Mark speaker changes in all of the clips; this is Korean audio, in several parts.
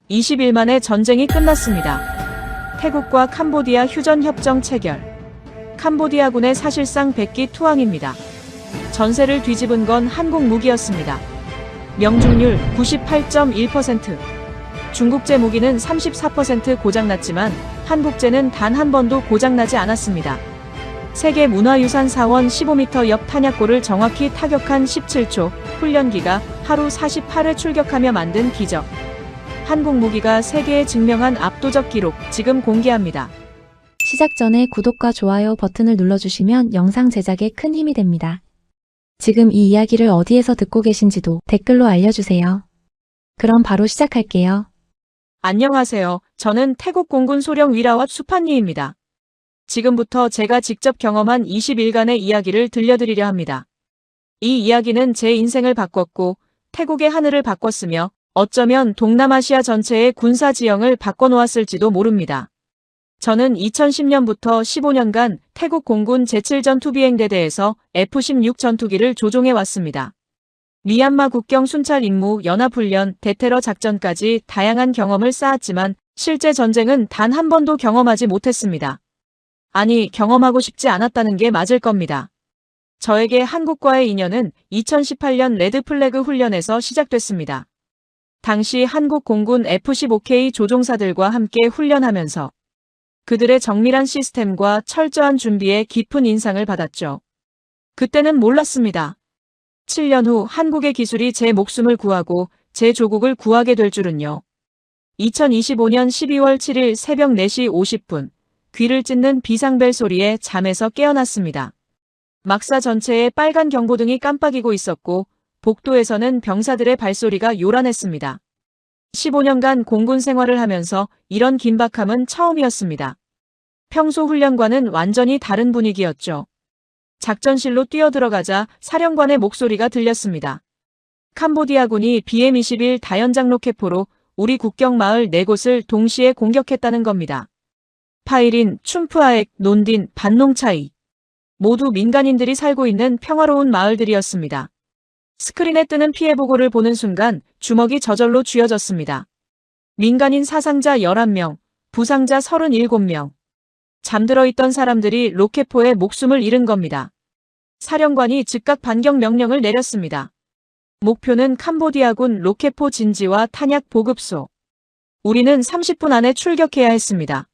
Speaker 1: 20일 만에 전쟁이 끝났습니다. 태국과 캄보디아 휴전협정 체결. 캄보디아군의 사실상 백기 투항입니다. 전세를 뒤집은 건 한국 무기였습니다. 명중률 98.1%. 중국제 무기는 34% 고장났지만 한국제는 단 한 번도 고장나지 않았습니다. 세계문화유산 사원 15m 옆 탄약고를 정확히 타격한 17초, 훈련기가 하루 48회 출격하며 만든 기적. 한국 무기가 세계에 증명한 압도적 기록, 지금 공개합니다.
Speaker 2: 시작 전에 구독과 좋아요 버튼을 눌러주시면 영상 제작에 큰 힘이 됩니다. 지금 이 이야기를 어디에서 듣고 계신지도 댓글로 알려주세요. 그럼 바로 시작할게요.
Speaker 1: 안녕하세요. 저는 태국 공군 소령 위라왑 수판니입니다. 지금부터 제가 직접 경험한 20일간의 이야기를 들려드리려 합니다. 이 이야기는 제 인생을 바꿨고 태국의 하늘을 바꿨으며 어쩌면 동남아시아 전체의 군사 지형을 바꿔놓았을지도 모릅니다. 저는 2010년부터 15년간 태국 공군 제7전투비행대대에서 F-16 전투기를 조종해 왔습니다. 미얀마 국경 순찰 임무, 연합훈련, 대테러 작전까지 다양한 경험을 쌓았지만 실제 전쟁은 단 한 번도 경험하지 못했습니다. 아니, 경험하고 싶지 않았다는 게 맞을 겁니다. 저에게 한국과의 인연은 2018년 레드플래그 훈련에서 시작됐습니다. 당시 한국 공군 F-15K 조종사들과 함께 훈련하면서 그들의 정밀한 시스템과 철저한 준비에 깊은 인상을 받았죠. 그때는 몰랐습니다. 7년 후 한국의 기술이 제 목숨을 구하고 제 조국을 구하게 될 줄은요. 2025년 12월 7일 새벽 4시 50분, 귀를 찢는 비상벨 소리에 잠에서 깨어났습니다. 막사 전체에 빨간 경보등이 깜빡이고 있었고 복도에서는 병사들의 발소리가 요란했습니다. 15년간 공군 생활을 하면서 이런 긴박함은 처음이었습니다. 평소 훈련과는 완전히 다른 분위기였죠. 작전실로 뛰어들어가자 사령관의 목소리가 들렸습니다. 캄보디아군이 BM-21 다연장 로켓포로 우리 국경 마을 4곳을 동시에 공격했다는 겁니다. 파이린, 춤프아액, 논딘, 반농차이. 모두 민간인들이 살고 있는 평화로운 마을들이었습니다. 스크린에 뜨는 피해 보고를 보는 순간 주먹이 저절로 쥐어졌습니다. 민간인 사상자 11명, 부상자 37명. 잠들어 있던 사람들이 로켓포에 목숨을 잃은 겁니다. 사령관이 즉각 반격 명령을 내렸습니다. 목표는 캄보디아군 로켓포 진지와 탄약 보급소. 우리는 30분 안에 출격해야 했습니다.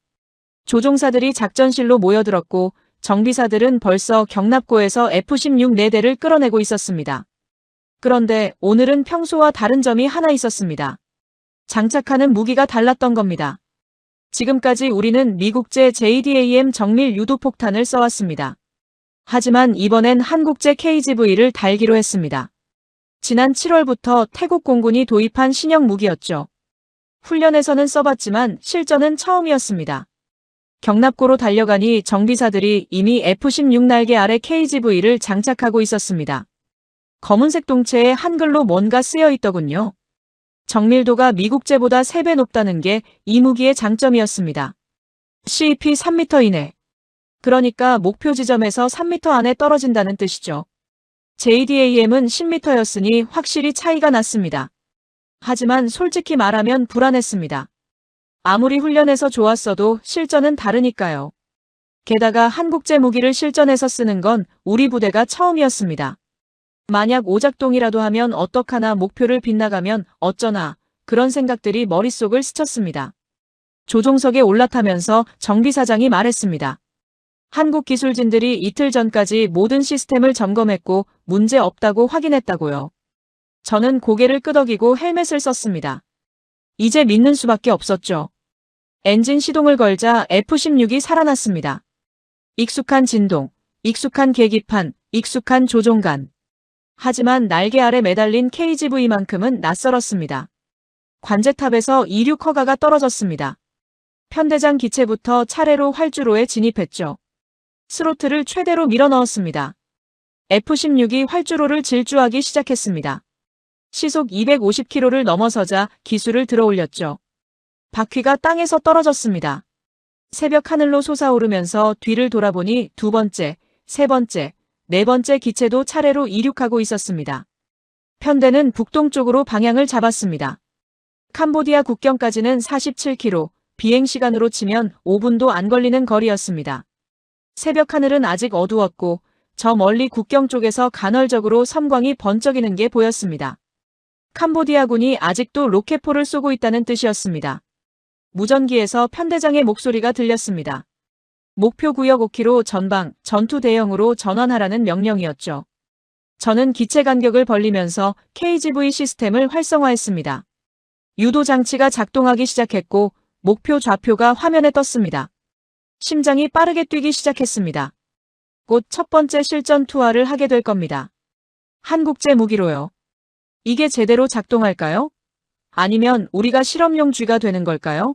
Speaker 1: 조종사들이 작전실로 모여들었고 정비사들은 벌써 경납고에서 F-16 4대를 끌어내고 있었습니다. 그런데 오늘은 평소와 다른 점이 하나 있었습니다. 장착하는 무기가 달랐던 겁니다. 지금까지 우리는 미국제 JDAM 정밀 유도폭탄을 써왔습니다. 하지만 이번엔 한국제 KGV를 달기로 했습니다. 지난 7월부터 태국 공군이 도입한 신형 무기였죠. 훈련에서는 써봤지만 실전은 처음이었습니다. 경납고로 달려가니 정비사들이 이미 F-16 날개 아래 KGV를 장착하고 있었습니다. 검은색 동체에 한글로 뭔가 쓰여 있더군요. 정밀도가 미국제보다 3배 높다는 게 이 무기의 장점이었습니다. CP 3m 이내. 그러니까 목표 지점에서 3m 안에 떨어진다는 뜻이죠. JDAM은 10m였으니 확실히 차이가 났습니다. 하지만 솔직히 말하면 불안했습니다. 아무리 훈련에서 좋았어도 실전은 다르니까요. 게다가 한국제 무기를 실전에서 쓰는 건 우리 부대가 처음이었습니다. 만약 오작동이라도 하면 어떡하나, 목표를 빗나가면 어쩌나, 그런 생각들이 머릿속을 스쳤습니다. 조종석에 올라타면서 정비사장이 말했습니다. 한국 기술진들이 이틀 전까지 모든 시스템을 점검했고 문제 없다고 확인했다고요. 저는 고개를 끄덕이고 헬멧을 썼습니다. 이제 믿는 수밖에 없었죠. 엔진 시동을 걸자 F-16이 살아났습니다. 익숙한 진동, 익숙한 계기판, 익숙한 조종관. 하지만 날개 아래 매달린 KGV만큼은 낯설었습니다. 관제탑에서 이륙 허가가 떨어졌습니다. 편대장 기체부터 차례로 활주로에 진입했죠. 스로틀을 최대로 밀어넣었습니다. F-16이 활주로를 질주하기 시작했습니다. 시속 250km를 넘어서자 기술을 들어올렸죠. 바퀴가 땅에서 떨어졌습니다. 새벽 하늘로 솟아오르면서 뒤를 돌아보니 두 번째, 세 번째, 네 번째 기체도 차례로 이륙하고 있었습니다. 편대는 북동쪽으로 방향을 잡았습니다. 캄보디아 국경까지는 47km, 비행시간으로 치면 5분도 안 걸리는 거리였습니다. 새벽 하늘은 아직 어두웠고 저 멀리 국경 쪽에서 간헐적으로 섬광이 번쩍이는 게 보였습니다. 캄보디아군이 아직도 로켓포를 쏘고 있다는 뜻이었습니다. 무전기에서 편대장의 목소리가 들렸습니다. 목표 구역 5km 전방 전투 대형으로 전환하라는 명령이었죠. 저는 기체 간격을 벌리면서 KGV 시스템을 활성화했습니다. 유도 장치가 작동하기 시작했고 목표 좌표가 화면에 떴습니다. 심장이 빠르게 뛰기 시작했습니다. 곧 첫 번째 실전 투하를 하게 될 겁니다. 한국제 무기로요. 이게 제대로 작동할까요? 아니면 우리가 실험용 쥐가 되는 걸까요?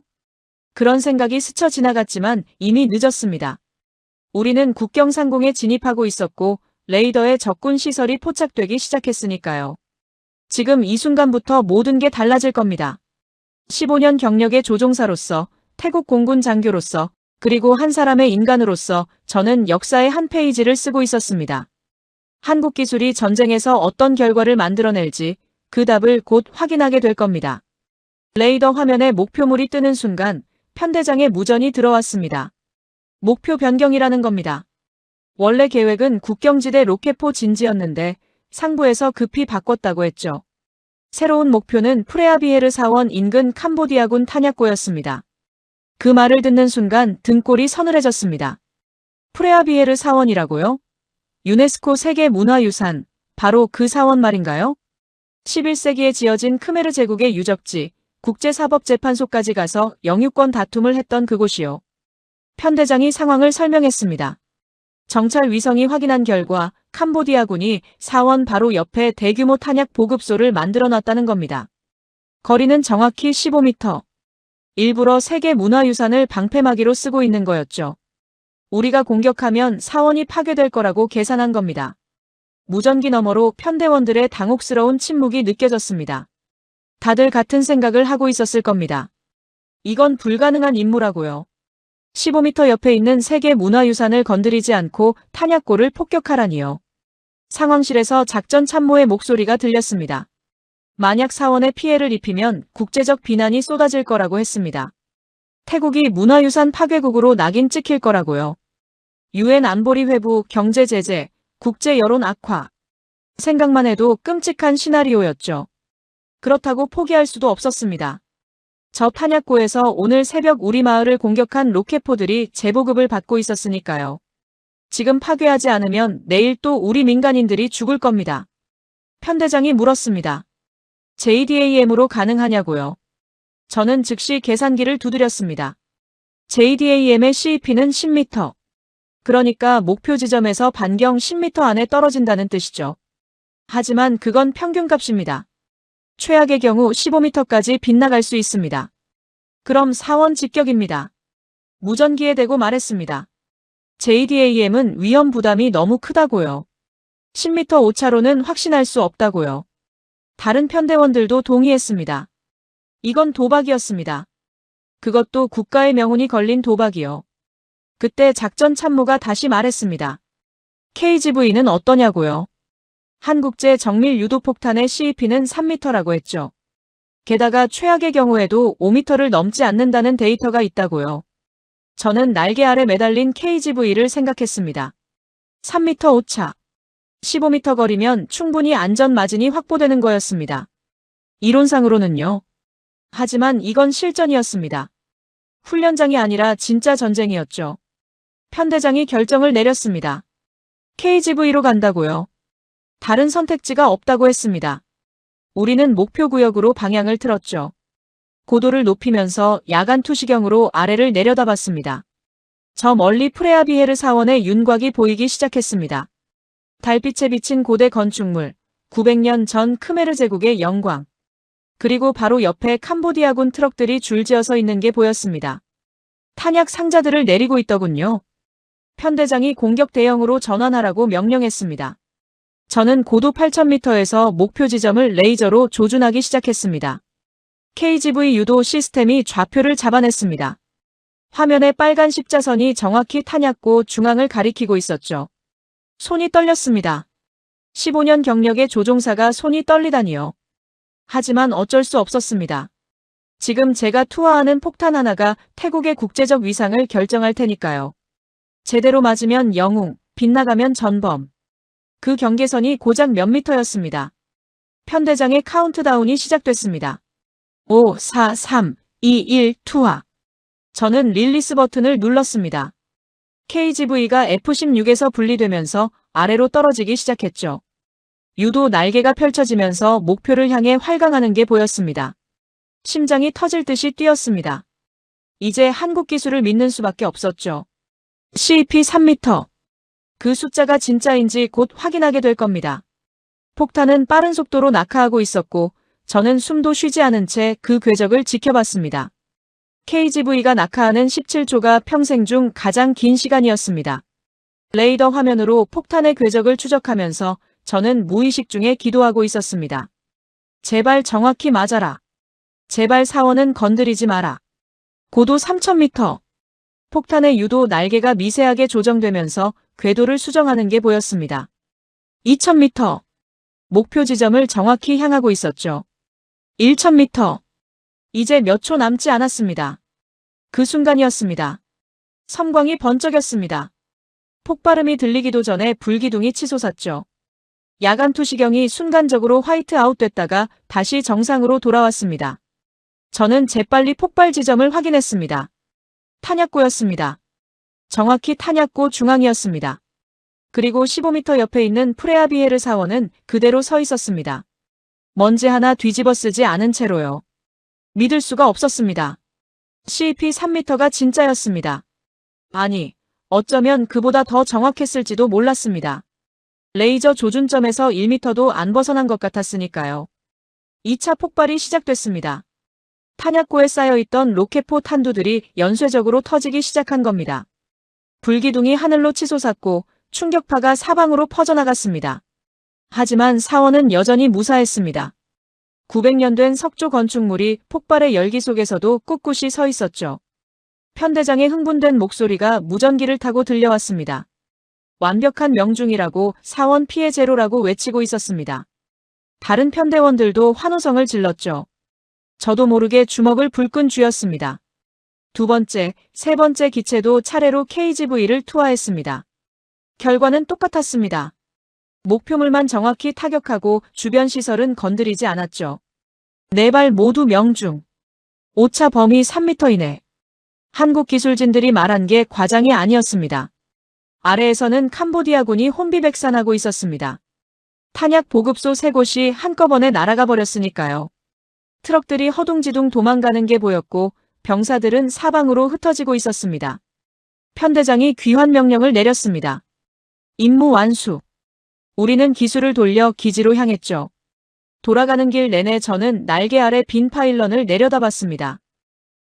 Speaker 1: 그런 생각이 스쳐 지나갔지만 이미 늦었습니다. 우리는 국경 상공에 진입하고 있었고 레이더에 적군 시설이 포착되기 시작했으니까요. 지금 이 순간부터 모든 게 달라질 겁니다. 15년 경력의 조종사로서, 태국 공군 장교로서, 그리고 한 사람의 인간으로서 저는 역사의 한 페이지를 쓰고 있었습니다. 한국 기술이 전쟁에서 어떤 결과를 만들어낼지 그 답을 곧 확인하게 될 겁니다. 레이더 화면에 목표물이 뜨는 순간 편대장의 무전이 들어왔습니다. 목표 변경이라는 겁니다. 원래 계획은 국경지대 로켓포 진지였는데 상부에서 급히 바꿨다고 했죠. 새로운 목표는 프레아비헤르 사원 인근 캄보디아군 탄약고였습니다. 그 말을 듣는 순간 등골이 서늘해졌습니다. 프레아비헤르 사원이라고요? 유네스코 세계문화유산, 바로 그 사원 말인가요? 11세기에 지어진 크메르 제국의 유적지, 국제사법재판소까지 가서 영유권 다툼을 했던 그곳이요. 편대장이 상황을 설명했습니다. 정찰 위성이 확인한 결과 캄보디아군이 사원 바로 옆에 대규모 탄약 보급소를 만들어놨다는 겁니다. 거리는 정확히 15m. 일부러 세계문화유산을 방패막이로 쓰고 있는 거였죠. 우리가 공격하면 사원이 파괴될 거라고 계산한 겁니다. 무전기 너머로 편대원들의 당혹스러운 침묵이 느껴졌습니다. 다들 같은 생각을 하고 있었을 겁니다. 이건 불가능한 임무라고요. 15m 옆에 있는 세계문화유산을 건드리지 않고 탄약고를 폭격하라니요. 상황실에서 작전 참모의 목소리가 들렸습니다. 만약 사원에 피해를 입히면 국제적 비난이 쏟아질 거라고 했습니다. 태국이 문화유산 파괴국으로 낙인 찍힐 거라고요. UN 안보리 회부 경제 제재, 국제 여론 악화. 생각만 해도 끔찍한 시나리오였죠. 그렇다고 포기할 수도 없었습니다. 저 탄약고에서 오늘 새벽 우리 마을을 공격한 로켓포들이 재보급을 받고 있었으니까요. 지금 파괴하지 않으면 내일 또 우리 민간인들이 죽을 겁니다. 편대장이 물었습니다. JDAM으로 가능하냐고요. 저는 즉시 계산기를 두드렸습니다. JDAM의 CEP는 10m. 그러니까 목표 지점에서 반경 10m 안에 떨어진다는 뜻이죠. 하지만 그건 평균값입니다. 최악의 경우 15m까지 빗나갈 수 있습니다. 그럼 사원 직격입니다. 무전기에 대고 말했습니다. JDAM은 위험 부담이 너무 크다고요. 10m 오차로는 확신할 수 없다고요. 다른 편대원들도 동의했습니다. 이건 도박이었습니다. 그것도 국가의 명운이 걸린 도박이요. 그때 작전 참모가 다시 말했습니다. KGV는 어떠냐고요? 한국제 정밀 유도폭탄의 CEP는 3m라고 했죠. 게다가 최악의 경우에도 5m를 넘지 않는다는 데이터가 있다고요. 저는 날개 아래 매달린 KGV를 생각했습니다. 3m 오차. 15m 거리면 충분히 안전 마진이 확보되는 거였습니다. 이론상으로는요. 하지만 이건 실전이었습니다. 훈련장이 아니라 진짜 전쟁이었죠. 편대장이 결정을 내렸습니다. KGV로 간다고요. 다른 선택지가 없다고 했습니다. 우리는 목표 구역으로 방향을 틀었죠. 고도를 높이면서 야간 투시경으로 아래를 내려다봤습니다. 저 멀리 프레아비헤르 사원의 윤곽이 보이기 시작했습니다. 달빛에 비친 고대 건축물, 900년 전 크메르 제국의 영광. 그리고 바로 옆에 캄보디아군 트럭들이 줄지어서 있는 게 보였습니다. 탄약 상자들을 내리고 있더군요. 편대장이 공격 대형으로 전환하라고 명령했습니다. 저는 고도 8,000m에서 목표 지점을 레이저로 조준하기 시작했습니다. KGV 유도 시스템이 좌표를 잡아냈습니다. 화면에 빨간 십자선이 정확히 탄약고 중앙을 가리키고 있었죠. 손이 떨렸습니다. 15년 경력의 조종사가 손이 떨리다니요. 하지만 어쩔 수 없었습니다. 지금 제가 투하하는 폭탄 하나가 태국의 국제적 위상을 결정할 테니까요. 제대로 맞으면 영웅, 빗나가면 전범. 그 경계선이 고작 몇 미터였습니다. 편대장의 카운트다운이 시작됐습니다. 5, 4, 3, 2, 1, 투하. 저는 릴리스 버튼을 눌렀습니다. KGV가 F-16에서 분리되면서 아래로 떨어지기 시작했죠. 유도 날개가 펼쳐지면서 목표를 향해 활강하는 게 보였습니다. 심장이 터질 듯이 뛰었습니다. 이제 한국 기술을 믿는 수밖에 없었죠. CP 3m. 그 숫자가 진짜인지 곧 확인하게 될 겁니다. 폭탄은 빠른 속도로 낙하하고 있었고 저는 숨도 쉬지 않은 채 그 궤적을 지켜봤습니다. KGV가 낙하하는 17초가 평생 중 가장 긴 시간이었습니다. 레이더 화면으로 폭탄의 궤적을 추적하면서 저는 무의식 중에 기도하고 있었습니다. 제발 정확히 맞아라. 제발 사원은 건드리지 마라. 고도 3000m. 폭탄의 유도 날개가 미세하게 조정되면서 궤도를 수정하는 게 보였습니다. 2000m. 목표 지점을 정확히 향하고 있었죠. 1000m. 이제 몇 초 남지 않았습니다. 그 순간이었습니다. 섬광이 번쩍였습니다. 폭발음이 들리기도 전에 불기둥이 치솟았죠. 야간 투시경이 순간적으로 화이트아웃 됐다가 다시 정상으로 돌아왔습니다. 저는 재빨리 폭발 지점을 확인했습니다. 탄약고였습니다. 정확히 탄약고 중앙이었습니다. 그리고 15m 옆에 있는 프레아비에르 사원은 그대로 서 있었습니다. 먼지 하나 뒤집어 쓰지 않은 채로요. 믿을 수가 없었습니다. CP 3m가 진짜였습니다. 아니, 어쩌면 그보다 더 정확했을지도 몰랐습니다. 레이저 조준점에서 1m도 안 벗어난 것 같았으니까요. 2차 폭발이 시작됐습니다. 탄약고에 쌓여있던 로켓포 탄두들이 연쇄적으로 터지기 시작한 겁니다. 불기둥이 하늘로 치솟았고 충격파가 사방으로 퍼져나갔습니다. 하지만 사원은 여전히 무사했습니다. 900년 된 석조 건축물이 폭발의 열기 속에서도 꿋꿋이 서 있었죠. 편대장의 흥분된 목소리가 무전기를 타고 들려왔습니다. 완벽한 명중이라고, 사원 피해 제로라고 외치고 있었습니다. 다른 편대원들도 환호성을 질렀죠. 저도 모르게 주먹을 불끈 쥐었습니다. 두 번째, 세 번째 기체도 차례로 KGV를 투하했습니다. 결과는 똑같았습니다. 목표물만 정확히 타격하고 주변 시설은 건드리지 않았죠. 네 발 모두 명중. 오차 범위 3m 이내. 한국 기술진들이 말한 게 과장이 아니었습니다. 아래에서는 캄보디아군이 혼비백산하고 있었습니다. 탄약 보급소 3곳이 한꺼번에 날아가 버렸으니까요. 트럭들이 허둥지둥 도망가는 게 보였고 병사들은 사방으로 흩어지고 있었습니다. 편대장이 귀환 명령을 내렸습니다. 임무 완수. 우리는 기술을 돌려 기지로 향했죠. 돌아가는 길 내내 저는 날개 아래 빈 파일런을 내려다봤습니다.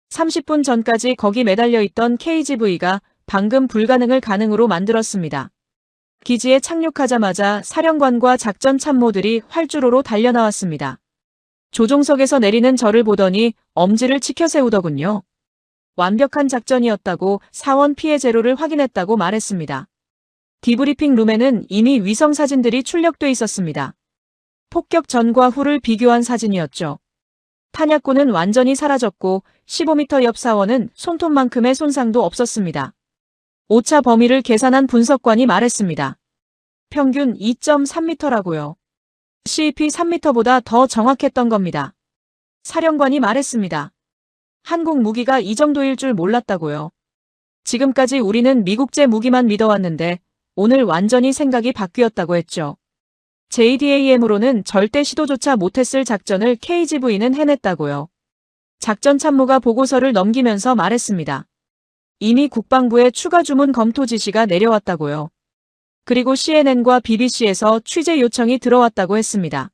Speaker 1: 30분 전까지 거기 매달려 있던 KGV가 방금 불가능을 가능으로 만들었습니다. 기지에 착륙하자마자 사령관과 작전 참모들이 활주로로 달려나왔습니다. 조종석에서 내리는 저를 보더니 엄지를 치켜세우더군요. 완벽한 작전이었다고, 사원 피해 제로를 확인했다고 말했습니다. 디브리핑 룸에는 이미 위성 사진들이 출력돼 있었습니다. 폭격 전과 후를 비교한 사진이었죠. 탄약고는 완전히 사라졌고 15m 옆 사원은 손톱만큼의 손상도 없었습니다. 오차 범위를 계산한 분석관이 말했습니다. 평균 2.3m라고요. CP 3m보다 더 정확했던 겁니다. 사령관이 말했습니다. 한국 무기가 이 정도일 줄 몰랐다고요. 지금까지 우리는 미국제 무기만 믿어왔는데 오늘 완전히 생각이 바뀌었다고 했죠. JDAM으로는 절대 시도조차 못했을 작전을 KGV는 해냈다고요. 작전 참모가 보고서를 넘기면서 말했습니다. 이미 국방부에 추가 주문 검토 지시가 내려왔다고요. 그리고 CNN과 BBC에서 취재 요청이 들어왔다고 했습니다.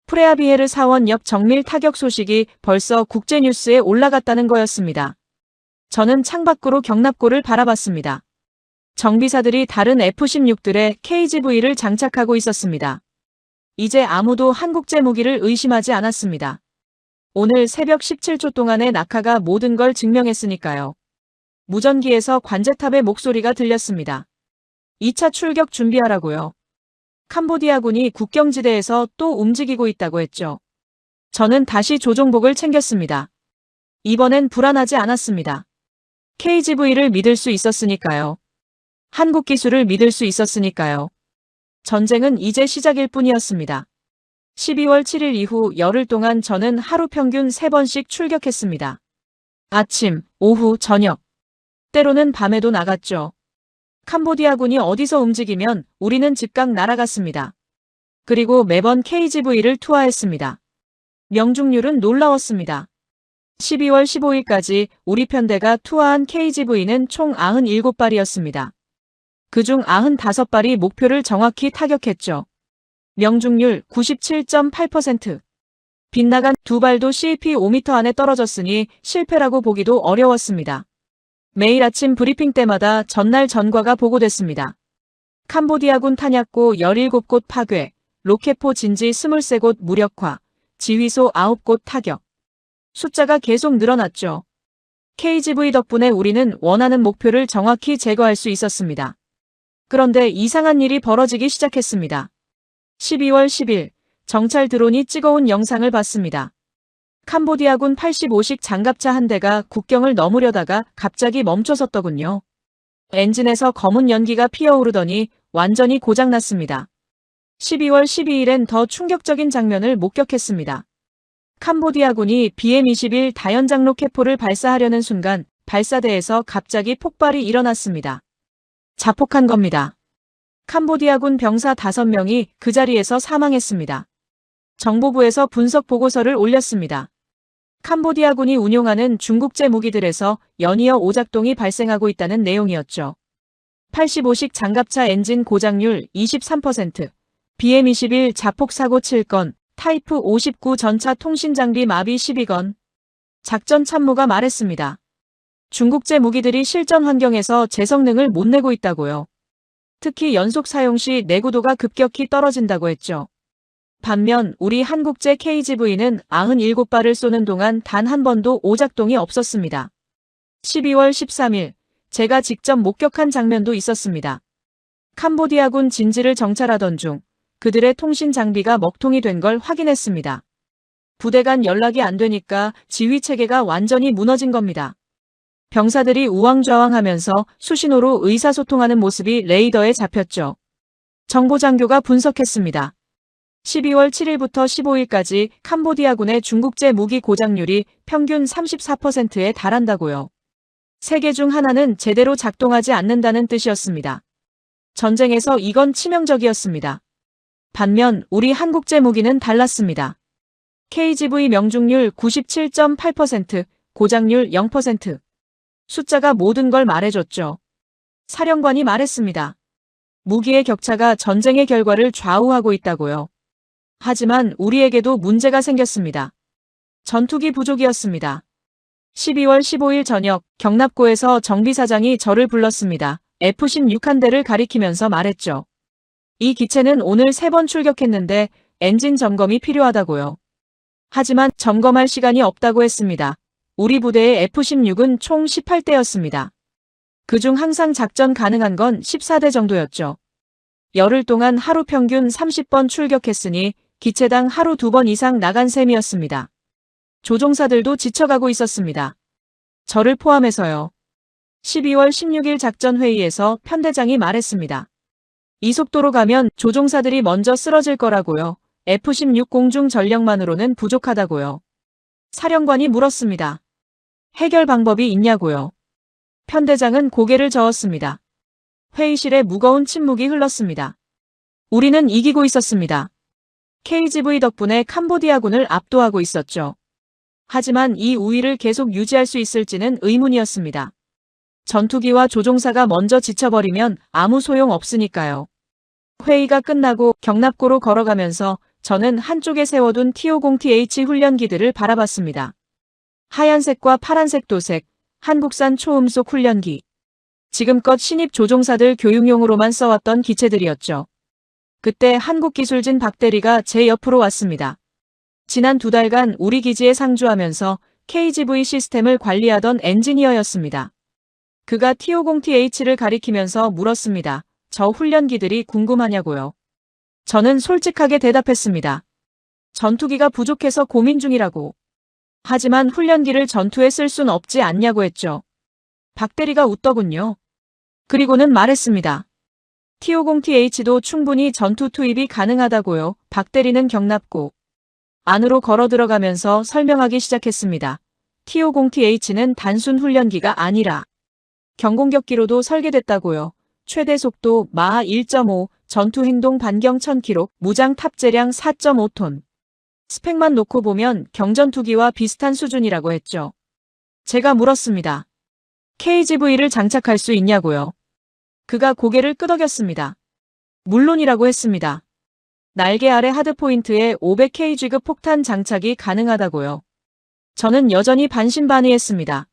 Speaker 1: 프레아비에르 사원 옆 정밀 타격 소식이 벌써 국제뉴스에 올라갔다는 거였습니다. 저는 창밖으로 경납고를 바라봤습니다. 정비사들이 다른 F-16들에 KGV를 장착하고 있었습니다. 이제 아무도 한국제 무기를 의심하지 않았습니다. 오늘 새벽 17초 동안의 낙하가 모든 걸 증명했으니까요. 무전기에서 관제탑의 목소리가 들렸습니다. 2차 출격 준비하라고요. 캄보디아군이 국경지대에서 또 움직이고 있다고 했죠. 저는 다시 조종복을 챙겼습니다. 이번엔 불안하지 않았습니다. KGV를 믿을 수 있었으니까요. 한국 기술을 믿을 수 있었으니까요. 전쟁은 이제 시작일 뿐이었습니다. 12월 7일 이후 열흘 동안 저는 하루 평균 3번씩 출격했습니다. 아침, 오후, 저녁. 때로는 밤에도 나갔죠. 캄보디아군이 어디서 움직이면 우리는 즉각 날아갔습니다. 그리고 매번 KGV를 투하했습니다. 명중률은 놀라웠습니다. 12월 15일까지 우리 편대가 투하한 KGV는 총 97발이었습니다. 그중 95발이 목표를 정확히 타격했죠. 명중률 97.8%. 빗나간 2발도 CP 5m 안에 떨어졌으니 실패라고 보기도 어려웠습니다. 매일 아침 브리핑 때마다 전날 전과가 보고됐습니다. 캄보디아군 탄약고 17곳 파괴, 로켓포 진지 23곳 무력화, 지휘소 9곳 타격. 숫자가 계속 늘어났죠. KGV 덕분에 우리는 원하는 목표를 정확히 제거할 수 있었습니다. 그런데 이상한 일이 벌어지기 시작했습니다. 12월 10일 정찰 드론이 찍어온 영상을 봤습니다. 캄보디아군 85식 장갑차 한 대가 국경을 넘으려다가 갑자기 멈춰섰더군요. 엔진에서 검은 연기가 피어오르더니 완전히 고장났습니다. 12월 12일엔 더 충격적인 장면을 목격했습니다. 캄보디아군이 BM-21 다연장 로켓포를 발사하려는 순간 발사대에서 갑자기 폭발이 일어났습니다. 자폭한 겁니다. 캄보디아군 병사 5명이 그 자리에서 사망했습니다. 정보부에서 분석 보고서를 올렸습니다. 캄보디아군이 운용하는 중국제 무기들에서 연이어 오작동이 발생하고 있다는 내용이었죠. 85식 장갑차 엔진 고장률 23%, BM-21 자폭 사고 7건, 타이프 59 전차 통신장비 마비 12건. 작전 참모가 말했습니다. 중국제 무기들이 실전 환경에서 제 성능을 못 내고 있다고요. 특히 연속 사용 시 내구도가 급격히 떨어진다고 했죠. 반면 우리 한국제 KGV는 97발을 쏘는 동안 단 한 번도 오작동이 없었습니다. 12월 13일 제가 직접 목격한 장면도 있었습니다. 캄보디아군 진지를 정찰하던 중 그들의 통신 장비가 먹통이 된 걸 확인했습니다. 부대 간 연락이 안 되니까 지휘 체계가 완전히 무너진 겁니다. 병사들이 우왕좌왕하면서 수신호로 의사소통하는 모습이 레이더에 잡혔죠. 정보장교가 분석했습니다. 12월 7일부터 15일까지 캄보디아군의 중국제 무기 고장률이 평균 34%에 달한다고요. 3개 중 하나는 제대로 작동하지 않는다는 뜻이었습니다. 전쟁에서 이건 치명적이었습니다. 반면 우리 한국제 무기는 달랐습니다. KGV 명중률 97.8%, 고장률 0%. 숫자가 모든 걸 말해줬죠. 사령관이 말했습니다. 무기의 격차가 전쟁의 결과를 좌우하고 있다고요. 하지만 우리에게도 문제가 생겼습니다. 전투기 부족이었습니다. 12월 15일 저녁 경납고에서 정비사장이 저를 불렀습니다. F-16 한 대를 가리키면서 말했죠. 이 기체는 오늘 3번 출격했는데 엔진 점검이 필요하다고요. 하지만 점검할 시간이 없다고 했습니다. 우리 부대의 F-16은 총 18대였습니다. 그중 항상 작전 가능한 건 14대 정도였죠. 열흘 동안 하루 평균 30번 출격했으니 기체당 하루 2번 이상 나간 셈이었습니다. 조종사들도 지쳐가고 있었습니다. 저를 포함해서요. 12월 16일 작전회의에서 편대장이 말했습니다. 이 속도로 가면 조종사들이 먼저 쓰러질 거라고요. F-16 공중 전력만으로는 부족하다고요. 사령관이 물었습니다. 해결 방법이 있냐고요. 편대장은 고개를 저었습니다. 회의실에 무거운 침묵이 흘렀습니다. 우리는 이기고 있었습니다. KGV 덕분에 캄보디아군을 압도하고 있었죠. 하지만 이 우위를 계속 유지할 수 있을지는 의문이었습니다. 전투기와 조종사가 먼저 지쳐버리면 아무 소용 없으니까요. 회의가 끝나고 경납고로 걸어가면서 저는 한쪽에 세워둔 T-50TH 훈련기들을 바라봤습니다. 하얀색과 파란색 도색, 한국산 초음속 훈련기. 지금껏 신입 조종사들 교육용으로만 써왔던 기체들이었죠. 그때 한국기술진 박대리가 제 옆으로 왔습니다. 지난 2달간 우리 기지에 상주하면서 KGV 시스템을 관리하던 엔지니어였습니다. 그가 T-50TH를 가리키면서 물었습니다. 저 훈련기들이 궁금하냐고요. 저는 솔직하게 대답했습니다. 전투기가 부족해서 고민 중이라고. 하지만 훈련기를 전투에 쓸 순 없지 않냐고 했죠. 박대리가 웃더군요. 그리고는 말했습니다. T50TH도 충분히 전투 투입이 가능하다고요. 박대리는 경납고 안으로 걸어 들어가면서 설명하기 시작했습니다. T50TH는 단순 훈련기가 아니라 경공격기로도 설계됐다고요. 최대 속도 마하 1.5, 전투 행동 반경 1000km, 무장 탑재량 4.5톤. 스펙만 놓고 보면 경전투기와 비슷한 수준이라고 했죠. 제가 물었습니다. KGV를 장착할 수 있냐고요. 그가 고개를 끄덕였습니다. 물론이라고 했습니다. 날개 아래 하드포인트에 500kg급 폭탄 장착이 가능하다고요. 저는 여전히 반신반의했습니다.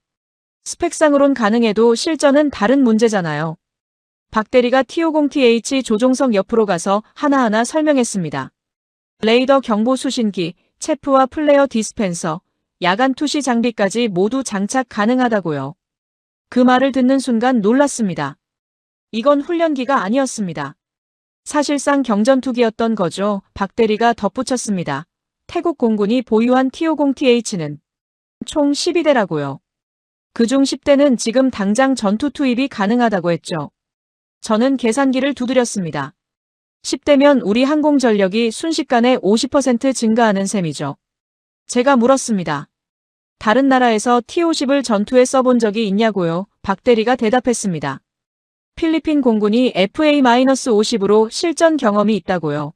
Speaker 1: 스펙상으론 가능해도 실전은 다른 문제잖아요. 박대리가 T50TH 조종석 옆으로 가서 하나하나 설명했습니다. 레이더 경보 수신기, 체프와 플레어 디스펜서, 야간 투시 장비까지 모두 장착 가능하다고요. 그 말을 듣는 순간 놀랐습니다. 이건 훈련기가 아니었습니다. 사실상 경전투기였던 거죠. 박대리가 덧붙였습니다. 태국 공군이 보유한 T50TH는 총 12대라고요. 그중 10대는 지금 당장 전투 투입이 가능하다고 했죠. 저는 계산기를 두드렸습니다. 10대면 우리 항공전력이 순식간에 50% 증가하는 셈이죠. 제가 물었습니다. 다른 나라에서 T50을 전투에 써본 적이 있냐고요? 박대리가 대답했습니다. 필리핀 공군이 FA-50으로 실전 경험이 있다고요.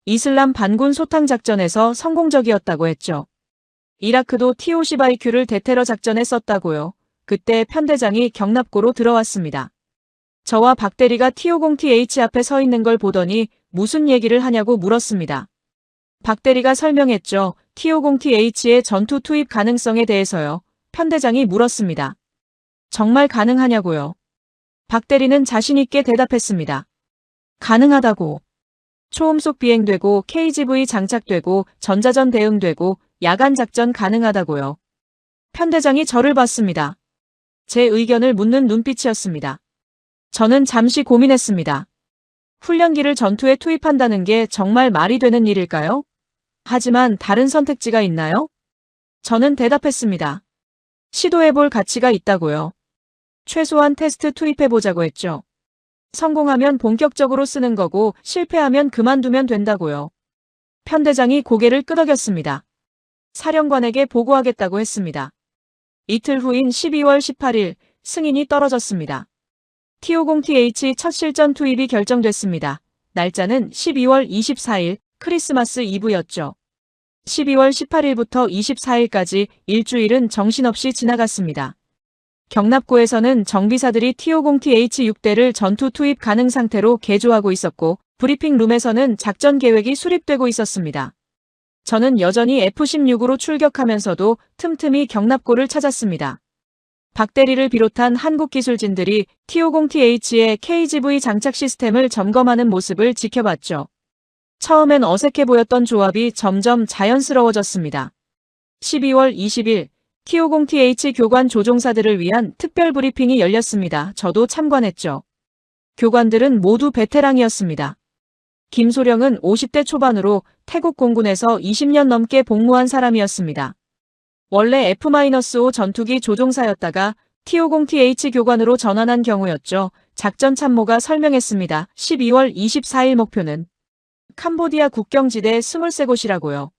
Speaker 1: 이슬람 반군 소탕 작전에서 성공적이었다고 했죠. 이라크도 T50IQ를 대테러 작전에 썼다고요. 그때 편대장이 경납고로 들어왔습니다. 저와 박대리가 T50TH 앞에 서 있는 걸 보더니 무슨 얘기를 하냐고 물었습니다. 박대리가 설명했죠. T50TH의 전투 투입 가능성에 대해서요. 편대장이 물었습니다. 정말 가능하냐고요. 박대리는 자신있게 대답했습니다. 가능하다고. 초음속 비행되고 KGV 장착되고 전자전 대응되고 야간 작전 가능하다고요. 편대장이 저를 봤습니다. 제 의견을 묻는 눈빛이었습니다. 저는 잠시 고민했습니다. 훈련기를 전투에 투입한다는 게 정말 말이 되는 일일까요? 하지만 다른 선택지가 있나요? 저는 대답했습니다. 시도해볼 가치가 있다고요. 최소한 테스트 투입해보자고 했죠. 성공하면 본격적으로 쓰는 거고 실패하면 그만두면 된다고요. 편대장이 고개를 끄덕였습니다. 사령관에게 보고하겠다고 했습니다. 이틀 후인 12월 18일 승인이 떨어졌습니다. T50TH 첫 실전 투입이 결정됐습니다. 날짜는 12월 24일 크리스마스 이브였죠. 12월 18일부터 24일까지 일주일은 정신없이 지나갔습니다. 경납고에서는 정비사들이 T50TH6대를 전투 투입 가능 상태로 개조하고 있었고 브리핑 룸에서는 작전 계획이 수립되고 있었습니다. 저는 여전히 F-16으로 출격하면서도 틈틈이 경납고를 찾았습니다. 박대리를 비롯한 한국 기술진들이 T50TH의 KGV 장착 시스템을 점검하는 모습을 지켜봤죠. 처음엔 어색해 보였던 조합이 점점 자연스러워졌습니다. 12월 20일 T50TH 교관 조종사들을 위한 특별 브리핑이 열렸습니다. 저도 참관했죠. 교관들은 모두 베테랑이었습니다. 김소령은 50대 초반으로 태국 공군에서 20년 넘게 복무한 사람이었습니다. 원래 F-5 전투기 조종사였다가 T50TH 교관으로 전환한 경우였죠. 작전 참모가 설명했습니다. 12월 24일 목표는 캄보디아 국경지대 23곳이라고요.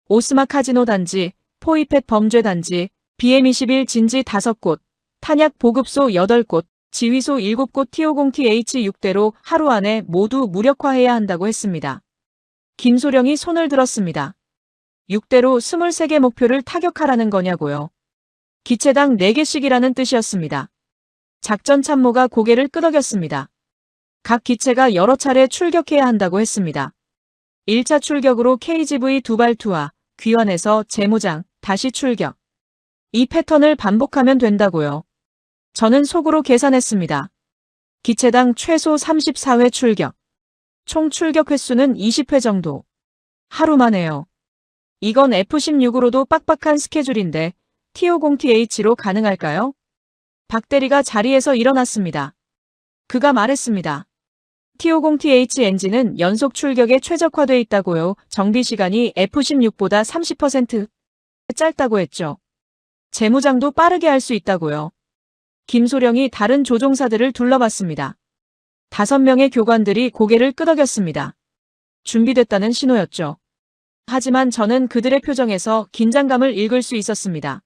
Speaker 1: 오스마 카지노 단지, 포이펫 범죄 단지, BM-21 진지 5곳, 탄약 보급소 8곳, 지휘소 7곳 T50TH6대로 하루 안에 모두 무력화해야 한다고 했습니다. 김소령이 손을 들었습니다. 6대로 23개 목표를 타격하라는 거냐고요. 기체당 4개씩이라는 뜻이었습니다. 작전 참모가 고개를 끄덕였습니다. 각 기체가 여러 차례 출격해야 한다고 했습니다. 1차 출격으로 KGV 두발 투하, 귀환해서 재무장, 다시 출격. 이 패턴을 반복하면 된다고요. 저는 속으로 계산했습니다. 기체당 최소 34회 출격. 총 출격 횟수는 20회 정도. 하루만에요. 이건 F-16으로도 빡빡한 스케줄인데 T50TH로 가능할까요? 박대리가 자리에서 일어났습니다. 그가 말했습니다. T50TH 엔진은 연속 출격에 최적화돼 있다고요. 정비 시간이 F-16보다 30% 짧다고 했죠. 재무장도 빠르게 할 수 있다고요. 김소령이 다른 조종사들을 둘러봤습니다. 5명의 교관들이 고개를 끄덕였습니다. 준비됐다는 신호였죠. 하지만 저는 그들의 표정에서 긴장감을 읽을 수 있었습니다.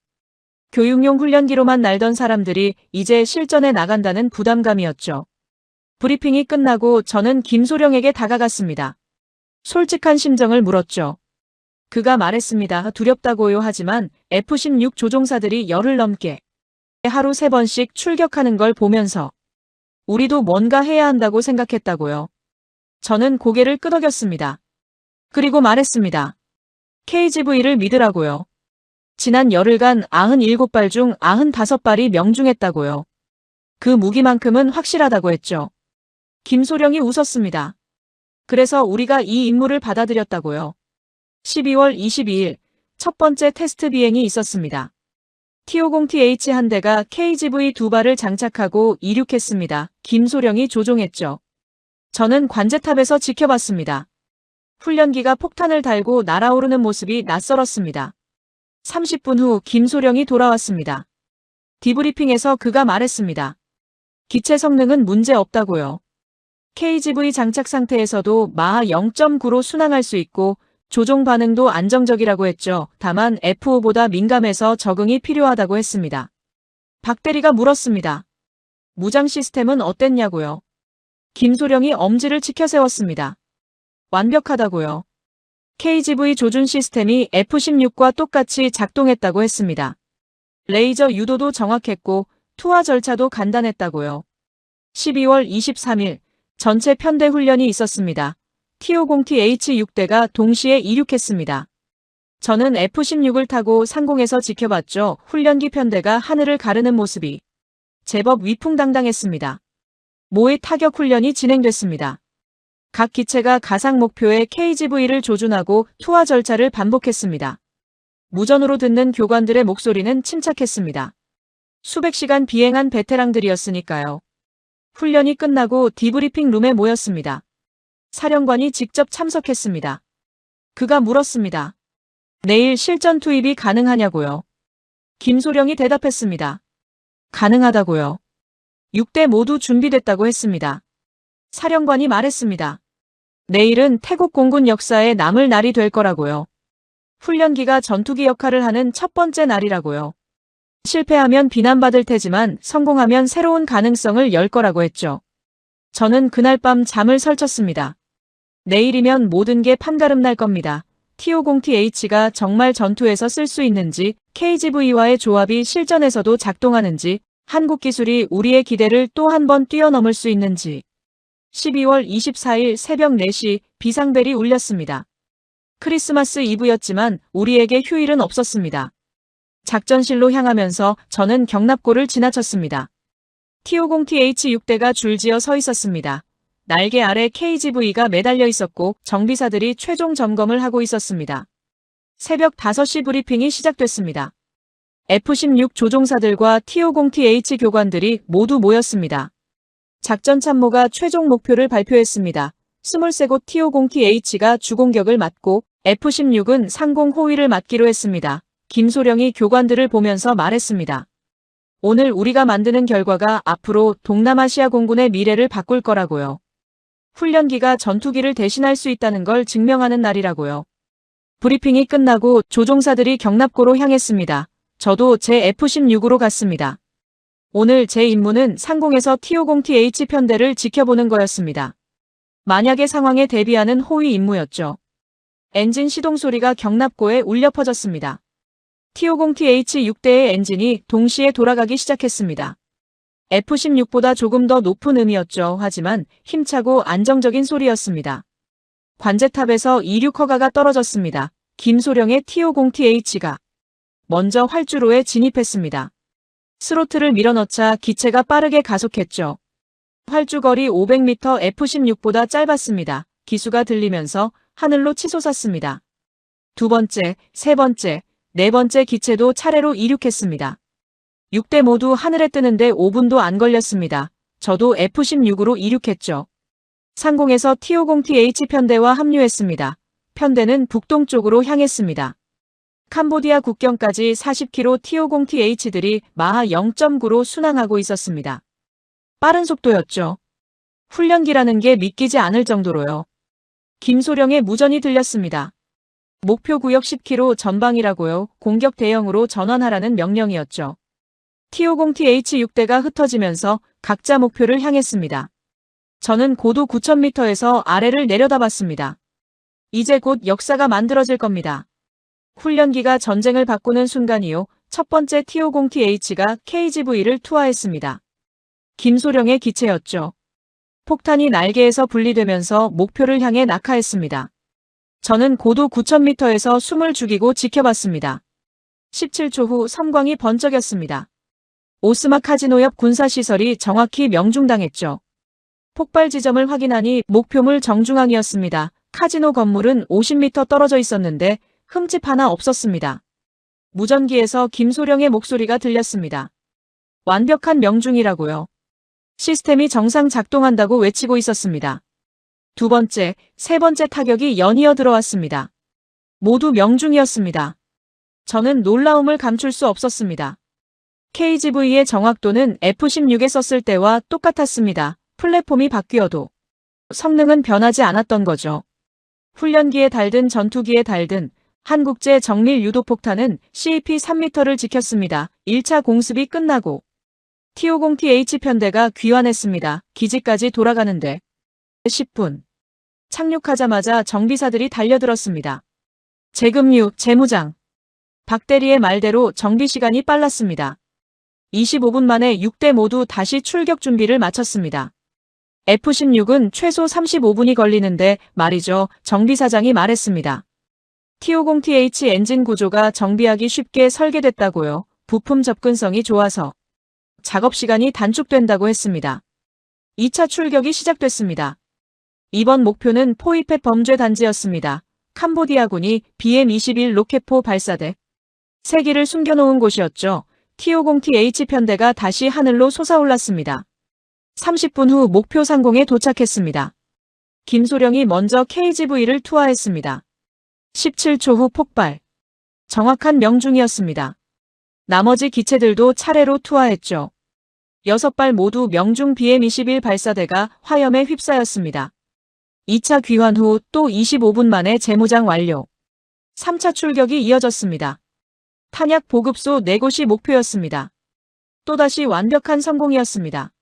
Speaker 1: 교육용 훈련기로만 날던 사람들이 이제 실전에 나간다는 부담감이었죠. 브리핑이 끝나고 저는 김소령에게 다가갔습니다. 솔직한 심정을 물었죠. 그가 말했습니다. 두렵다고요. 하지만 F-16 조종사들이 열흘 넘게 하루 3번씩 출격하는 걸 보면서 우리도 뭔가 해야 한다고 생각했다고요. 저는 고개를 끄덕였습니다. 그리고 말했습니다. KGV를 믿으라고요. 지난 열흘간 97발 중 95발이 명중했다고요. 그 무기만큼은 확실하다고 했죠. 김소령이 웃었습니다. 그래서 우리가 이 임무를 받아들였다고요. 12월 22일 첫 번째 테스트 비행이 있었습니다. T-50TH 한 대가 KGV 2발을 장착하고 이륙했습니다. 김소령이 조종했죠. 저는 관제탑에서 지켜봤습니다. 훈련기가 폭탄을 달고 날아오르는 모습이 낯설었습니다. 30분 후 김소령이 돌아왔습니다. 디브리핑에서 그가 말했습니다. 기체 성능은 문제 없다고요. KGV 장착 상태에서도 마하 0.9로 순항할 수 있고 조종 반응도 안정적이라고 했죠. 다만 F5보다 민감해서 적응이 필요하다고 했습니다. 박 대리가 물었습니다. 무장 시스템은 어땠냐고요. 김소령이 엄지를 치켜세웠습니다. 완벽하다고요. KGV 조준 시스템이 F-16과 똑같이 작동했다고 했습니다. 레이저 유도도 정확했고 투하 절차도 간단했다고요. 12월 23일 전체 편대 훈련이 있었습니다. T-50TH 6대가 동시에 이륙했습니다. 저는 F-16을 타고 상공에서 지켜봤죠. 훈련기 편대가 하늘을 가르는 모습이 제법 위풍당당했습니다. 모의 타격 훈련이 진행됐습니다. 각 기체가 가상 목표의 KGV를 조준하고 투하 절차를 반복했습니다. 무전으로 듣는 교관들의 목소리는 침착했습니다. 수백 시간 비행한 베테랑들이었으니까요. 훈련이 끝나고 디브리핑 룸에 모였습니다. 사령관이 직접 참석했습니다. 그가 물었습니다. 내일 실전 투입이 가능하냐고요. 김소령이 대답했습니다. 가능하다고요. 6대 모두 준비됐다고 했습니다. 사령관이 말했습니다. 내일은 태국 공군 역사에 남을 날이 될 거라고요. 훈련기가 전투기 역할을 하는 첫 번째 날이라고요. 실패하면 비난받을 테지만 성공하면 새로운 가능성을 열 거라고 했죠. 저는 그날 밤 잠을 설쳤습니다. 내일이면 모든 게 판가름 날 겁니다. T-50TH가 정말 전투에서 쓸 수 있는지, KGV와의 조합이 실전에서도 작동하는지, 한국 기술이 우리의 기대를 또 한 번 뛰어넘을 수 있는지. 12월 24일 새벽 4시 비상벨이 울렸습니다. 크리스마스 이브였지만 우리에게 휴일은 없었습니다. 작전실로 향하면서 저는 경납고를 지나쳤습니다. T-50TH 6대가 줄지어 서 있었습니다. 날개 아래 KGV가 매달려 있었고 정비사들이 최종 점검을 하고 있었습니다. 새벽 5시 브리핑이 시작됐습니다. F-16 조종사들과 T-50TH 교관들이 모두 모였습니다. 작전 참모가 최종 목표를 발표했습니다. 23곳 T-50TH가 주공격을 맡고 F-16은 상공 호위를 맡기로 했습니다. 김소령이 교관들을 보면서 말했습니다. 오늘 우리가 만드는 결과가 앞으로 동남아시아 공군의 미래를 바꿀 거라고요. 훈련기가 전투기를 대신할 수 있다는 걸 증명하는 날이라고요. 브리핑이 끝나고 조종사들이 경납고로 향했습니다. 저도 제 F-16으로 갔습니다. 오늘 제 임무는 상공에서 T-50TH 편대를 지켜보는 거였습니다. 만약의 상황에 대비하는 호위 임무였죠. 엔진 시동 소리가 경납고에 울려 퍼졌습니다. T-50TH 6대의 엔진이 동시에 돌아가기 시작했습니다. F-16보다 조금 더 높은 음이었죠. 하지만 힘차고 안정적인 소리였습니다. 관제탑에서 이륙 허가가 떨어졌습니다. 김소령의 T-50TH가 먼저 활주로에 진입했습니다. 스로틀을 밀어넣자 기체가 빠르게 가속했죠. 활주거리 500m F-16보다 짧았습니다. 기수가 들리면서 하늘로 치솟았습니다. 두 번째, 세 번째, 네 번째 기체도 차례로 이륙했습니다. 6대 모두 하늘에 뜨는데 5분도 안 걸렸습니다. 저도 F-16으로 이륙했죠. 상공에서 T-50TH 편대와 합류했습니다. 편대는 북동쪽으로 향했습니다. 캄보디아 국경까지 40km T-50TH들이 마하 0.9로 순항하고 있었습니다. 빠른 속도였죠. 훈련기라는 게 믿기지 않을 정도로요. 김소령의 무전이 들렸습니다. 목표 구역 10km 전방이라고요. 공격 대형으로 전환하라는 명령이었죠. T-50TH6대가 흩어지면서 각자 목표를 향했습니다. 저는 고도 9,000m에서 아래를 내려다봤습니다. 이제 곧 역사가 만들어질 겁니다. 훈련기가 전쟁을 바꾸는 순간이요. 첫 번째 T-50TH가 KGV를 투하했습니다. 김소령의 기체였죠. 폭탄이 날개에서 분리되면서 목표를 향해 낙하했습니다. 저는 고도 9,000m에서 숨을 죽이고 지켜봤습니다. 17초 후 섬광이 번쩍였습니다. 오스마 카지노 옆 군사시설이 정확히 명중당했죠. 폭발 지점을 확인하니 목표물 정중앙이었습니다. 카지노 건물은 50m 떨어져 있었는데 흠집 하나 없었습니다. 무전기에서 김소령의 목소리가 들렸습니다. 완벽한 명중이라고요. 시스템이 정상 작동한다고 외치고 있었습니다. 두 번째, 세 번째 타격이 연이어 들어왔습니다. 모두 명중이었습니다. 저는 놀라움을 감출 수 없었습니다. KGV의 정확도는 F-16에 썼을 때와 똑같았습니다. 플랫폼이 바뀌어도 성능은 변하지 않았던 거죠. 훈련기에 달든 전투기에 달든 한국제 정밀 유도폭탄은 CP 3m를 지켰습니다. 1차 공습이 끝나고 T-50TH 편대가 귀환했습니다. 기지까지 돌아가는데 10분. 착륙하자마자 정비사들이 달려들었습니다. 재급류, 재무장. 박대리의 말대로 정비 시간이 빨랐습니다. 25분 만에 6대 모두 다시 출격 준비를 마쳤습니다. F-16은 최소 35분이 걸리는데 말이죠. 정비사장이 말했습니다. T-50TH 엔진 구조가 정비하기 쉽게 설계됐다고요. 부품 접근성이 좋아서 작업 시간이 단축된다고 했습니다. 2차 출격이 시작됐습니다. 이번 목표는 포이펫 범죄 단지였습니다. 캄보디아군이 BM-21 로켓포 발사대 3기를 숨겨놓은 곳이었죠. T-50TH 편대가 다시 하늘로 솟아올랐습니다. 30분 후 목표 상공에 도착했습니다. 김소령이 먼저 KGV를 투하했습니다. 17초 후 폭발. 정확한 명중이었습니다. 나머지 기체들도 차례로 투하했죠. 6발 모두 명중 BM-21 발사대가 화염에 휩싸였습니다. 2차 귀환 후 또 25분 만에 재무장 완료. 3차 출격이 이어졌습니다. 탄약 보급소 4곳이 목표였습니다. 또다시 완벽한 성공이었습니다.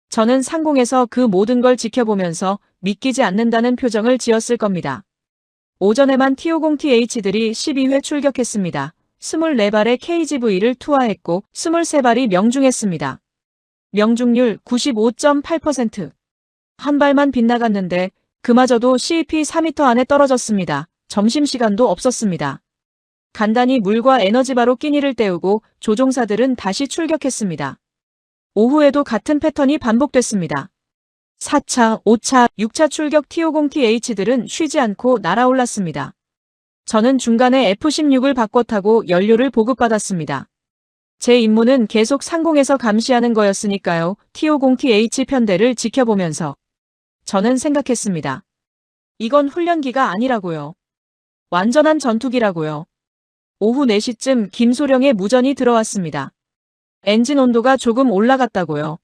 Speaker 1: 저는 상공에서 그 모든 걸 지켜보면서 믿기지 않는다는 표정을 지었을 겁니다. 오전에만 T-50TH들이 12회 출격했습니다. 24발의 KGV를 투하했고 23발이 명중했습니다. 명중률 95.8%. 한 발만 빗나갔는데 그마저도 CP 4m 안에 떨어졌습니다. 점심시간도 없었습니다. 간단히 물과 에너지바로 끼니를 때우고 조종사들은 다시 출격했습니다. 오후에도 같은 패턴이 반복됐습니다. 4차, 5차, 6차 출격 T-50TH들은 쉬지 않고 날아올랐습니다. 저는 중간에 F-16을 바꿔 타고 연료를 보급받았습니다. 제 임무는 계속 상공에서 감시하는 거였으니까요. T-50TH 편대를 지켜보면서 저는 생각했습니다. 이건 훈련기가 아니라고요. 완전한 전투기라고요. 오후 4시쯤 김소령의 무전이 들어왔습니다. 엔진 온도가 조금 올라갔다고요.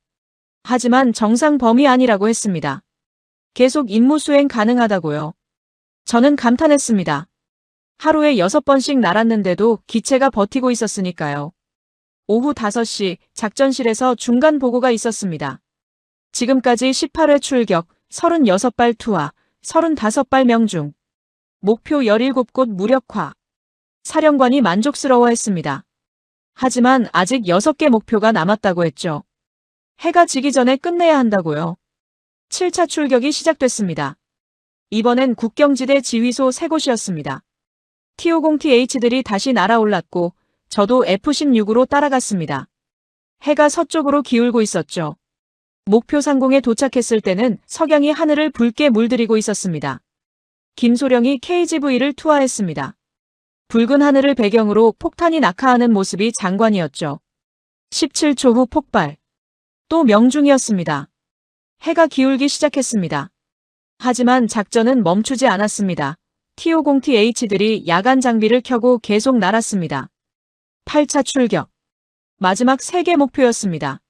Speaker 1: 하지만 정상 범위 아니라고 했습니다. 계속 임무 수행 가능하다고요. 저는 감탄했습니다. 하루에 6번씩 날았는데도 기체가 버티고 있었으니까요. 오후 5시 작전실에서 중간 보고가 있었습니다. 지금까지 18회 출격, 36발 투하, 35발 명중. 목표 17곳 무력화. 사령관이 만족스러워했습니다. 하지만 아직 6개 목표가 남았다고 했죠. 해가 지기 전에 끝내야 한다고요. 7차 출격이 시작됐습니다. 이번엔 국경지대 지휘소 3곳이었습니다. T-50TH들이 다시 날아올랐고 저도 F-16으로 따라갔습니다. 해가 서쪽으로 기울고 있었죠. 목표 상공에 도착했을 때는 석양이 하늘을 붉게 물들이고 있었습니다. 김소령이 KGV를 투하했습니다. 붉은 하늘을 배경으로 폭탄이 낙하하는 모습이 장관이었죠. 17초 후 폭발. 또 명중이었습니다. 해가 기울기 시작했습니다. 하지만 작전은 멈추지 않았습니다. T-50TH들이 야간 장비를 켜고 계속 날았습니다. 8차 출격. 마지막 3개 목표였습니다.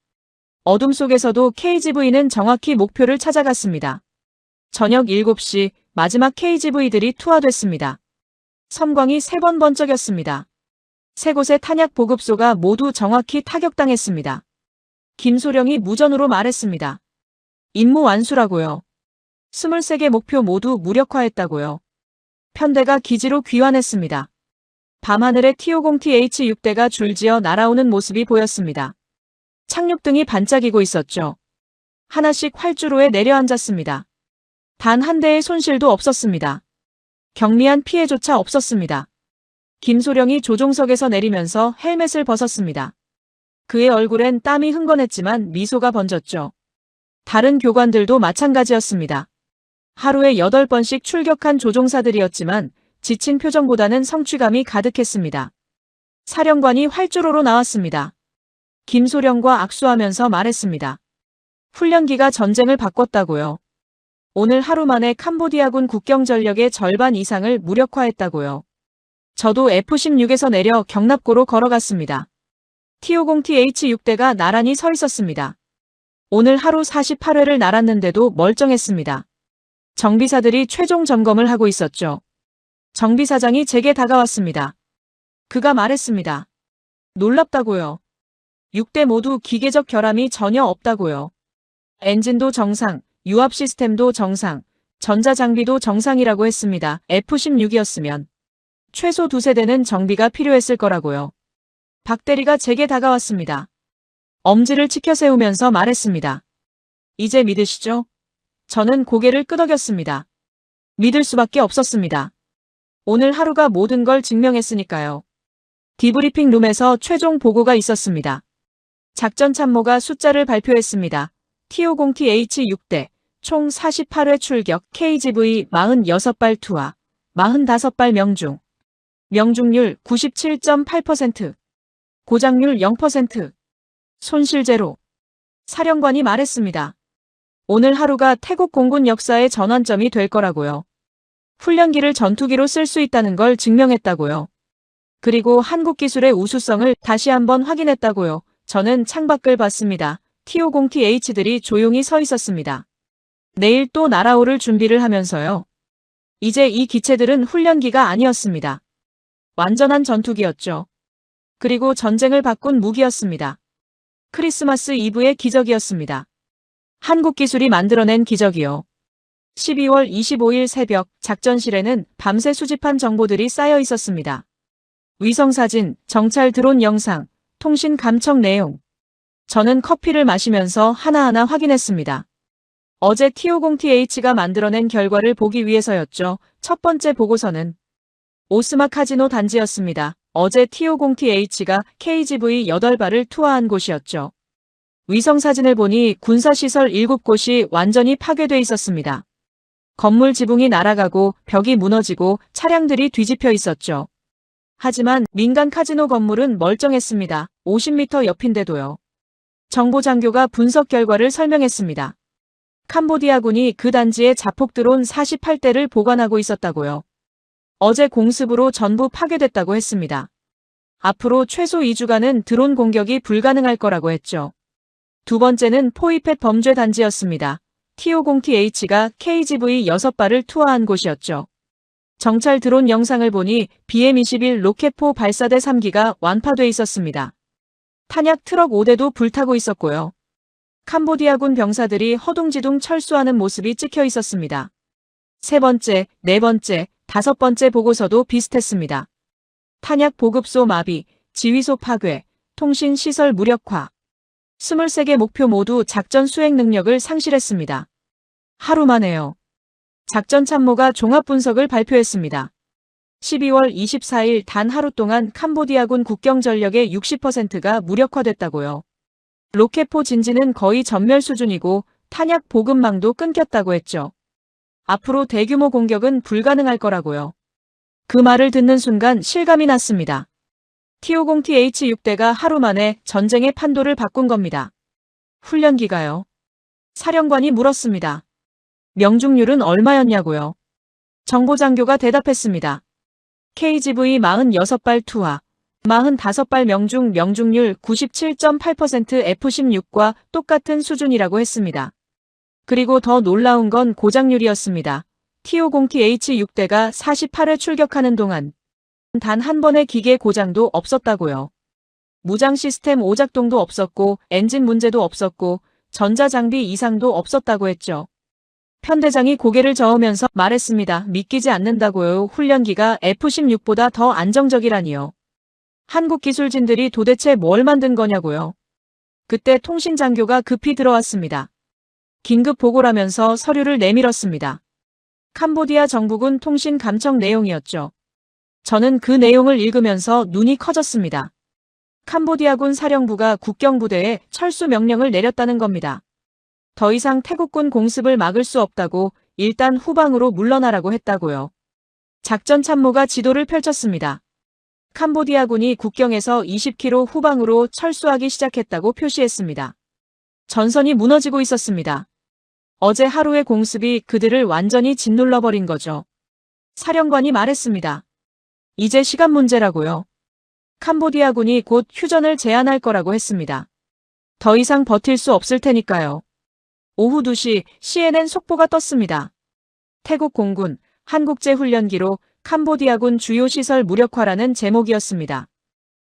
Speaker 1: 어둠 속에서도 KGV는 정확히 목표를 찾아갔습니다. 저녁 7시 마지막 KGV들이 투하됐습니다. 섬광이 3번 번쩍였습니다. 3곳의 탄약 보급소가 모두 정확히 타격당했습니다. 김소령이 무전으로 말했습니다. 임무 완수라고요. 23개 목표 모두 무력화했다고요. 편대가 기지로 귀환했습니다. 밤하늘에 T-50TH-6대가 줄지어 날아오는 모습이 보였습니다. 착륙등이 반짝이고 있었죠. 하나씩 활주로에 내려앉았습니다. 단 한 대의 손실도 없었습니다. 경미한 피해조차 없었습니다. 김소령이 조종석에서 내리면서 헬멧을 벗었습니다. 그의 얼굴엔 땀이 흥건했지만 미소가 번졌죠. 다른 교관들도 마찬가지였습니다. 하루에 8번씩 출격한 조종사들이었지만 지친 표정보다는 성취감이 가득했습니다. 사령관이 활주로로 나왔습니다. 김소령과 악수하면서 말했습니다. 훈련기가 전쟁을 바꿨다고요. 오늘 하루 만에 캄보디아군 국경전력의 절반 이상을 무력화했다고요. 저도 F-16에서 내려 경납고로 걸어갔습니다. T-50TH-6대가 나란히 서 있었습니다. 오늘 하루 48회를 날았는데도 멀쩡했습니다. 정비사들이 최종 점검을 하고 있었죠. 정비사장이 제게 다가왔습니다. 그가 말했습니다. 놀랍다고요. 6대 모두 기계적 결함이 전혀 없다고요. 엔진도 정상, 유압 시스템도 정상, 전자장비도 정상이라고 했습니다. F-16이었으면 최소 2세대는 정비가 필요했을 거라고요. 박 대리가 제게 다가왔습니다. 엄지를 치켜 세우면서 말했습니다. 이제 믿으시죠? 저는 고개를 끄덕였습니다. 믿을 수밖에 없었습니다. 오늘 하루가 모든 걸 증명했으니까요. 디브리핑 룸에서 최종 보고가 있었습니다. 작전 참모가 숫자를 발표했습니다. T-50TH-6대 총 48회 출격 KGV 46발 투하, 45발 명중. 명중률 97.8%, 고장률 0%, 손실 제로. 사령관이 말했습니다. 오늘 하루가 태국 공군 역사의 전환점이 될 거라고요. 훈련기를 전투기로 쓸 수 있다는 걸 증명했다고요. 그리고 한국 기술의 우수성을 다시 한번 확인했다고요. 저는 창밖을 봤습니다. T-50TH들이 조용히 서 있었습니다. 내일 또 날아오를 준비를 하면서요. 이제 이 기체들은 훈련기가 아니었습니다. 완전한 전투기였죠. 그리고 전쟁을 바꾼 무기였습니다. 크리스마스 이브의 기적이었습니다. 한국 기술이 만들어낸 기적이요. 12월 25일 새벽 작전실에는 밤새 수집한 정보들이 쌓여 있었습니다. 위성사진, 정찰 드론 영상, 통신 감청 내용. 저는 커피를 마시면서 하나하나 확인했습니다. 어제 T-50TH가 만들어낸 결과를 보기 위해서였죠. 첫 번째 보고서는 오스마 카지노 단지였습니다. 어제 T-50TH가 KGV 8발을 투하한 곳이었죠. 위성사진을 보니 군사시설 7곳이 완전히 파괴돼 있었습니다. 건물 지붕이 날아가고 벽이 무너지고 차량들이 뒤집혀 있었죠. 하지만 민간 카지노 건물은 멀쩡했습니다. 50m 옆인데도요. 정보장교가 분석 결과를 설명했습니다. 캄보디아군이 그 단지에 자폭 드론 48대를 보관하고 있었다고요. 어제 공습으로 전부 파괴됐다고 했습니다. 앞으로 최소 2주간은 드론 공격이 불가능할 거라고 했죠. 두 번째는 포이펫 범죄 단지였습니다. T-50TH가 KGV 6발을 투하한 곳이었죠. 정찰 드론 영상을 보니 BM-21 로켓포 발사대 3기가 완파돼 있었습니다. 탄약 트럭 5대도 불타고 있었고요. 캄보디아군 병사들이 허둥지둥 철수하는 모습이 찍혀 있었습니다. 세 번째, 네 번째, 다섯 번째 보고서도 비슷했습니다. 탄약 보급소 마비, 지휘소 파괴, 통신 시설 무력화. 23개 목표 모두 작전 수행 능력을 상실했습니다. 하루 만에요. 작전 참모가 종합 분석을 발표했습니다. 12월 24일 단 하루 동안 캄보디아군 국경 전력의 60%가 무력화됐다고요. 로켓포 진지는 거의 전멸 수준이고 탄약 보급망도 끊겼다고 했죠. 앞으로 대규모 공격은 불가능할 거라고요. 그 말을 듣는 순간 실감이 났습니다. T-50TH-6대가 하루 만에 전쟁의 판도를 바꾼 겁니다. 훈련기가요? 사령관이 물었습니다. 명중률은 얼마였냐고요? 정보장교가 대답했습니다. KGV 46발 투하, 45발 명중률 97.8% F-16과 똑같은 수준이라고 했습니다. 그리고 더 놀라운 건 고장률이었습니다. T-50TH-6대가 48회 출격하는 동안 단 한 번의 기계 고장도 없었다고요. 무장 시스템 오작동도 없었고 엔진 문제도 없었고 전자장비 이상도 없었다고 했죠. 편대장이 고개를 저으면서 말했습니다. 믿기지 않는다고요. 훈련기가 F-16보다 더 안정적이라니요. 한국 기술진들이 도대체 뭘 만든 거냐고요. 그때 통신장교가 급히 들어왔습니다. 긴급 보고라면서 서류를 내밀었습니다. 캄보디아 정부군 통신 감청 내용이었죠. 저는 그 내용을 읽으면서 눈이 커졌습니다. 캄보디아군 사령부가 국경부대에 철수 명령을 내렸다는 겁니다. 더 이상 태국군 공습을 막을 수 없다고 일단 후방으로 물러나라고 했다고요. 작전 참모가 지도를 펼쳤습니다. 캄보디아군이 국경에서 20km 후방으로 철수하기 시작했다고 표시했습니다. 전선이 무너지고 있었습니다. 어제 하루의 공습이 그들을 완전히 짓눌러버린 거죠. 사령관이 말했습니다. 이제 시간 문제라고요. 캄보디아군이 곧 휴전을 제안할 거라고 했습니다. 더 이상 버틸 수 없을 테니까요. 오후 2시 CNN 속보가 떴습니다. 태국 공군 한국제훈련기로 캄보디아군 주요 시설 무력화라는 제목이었습니다.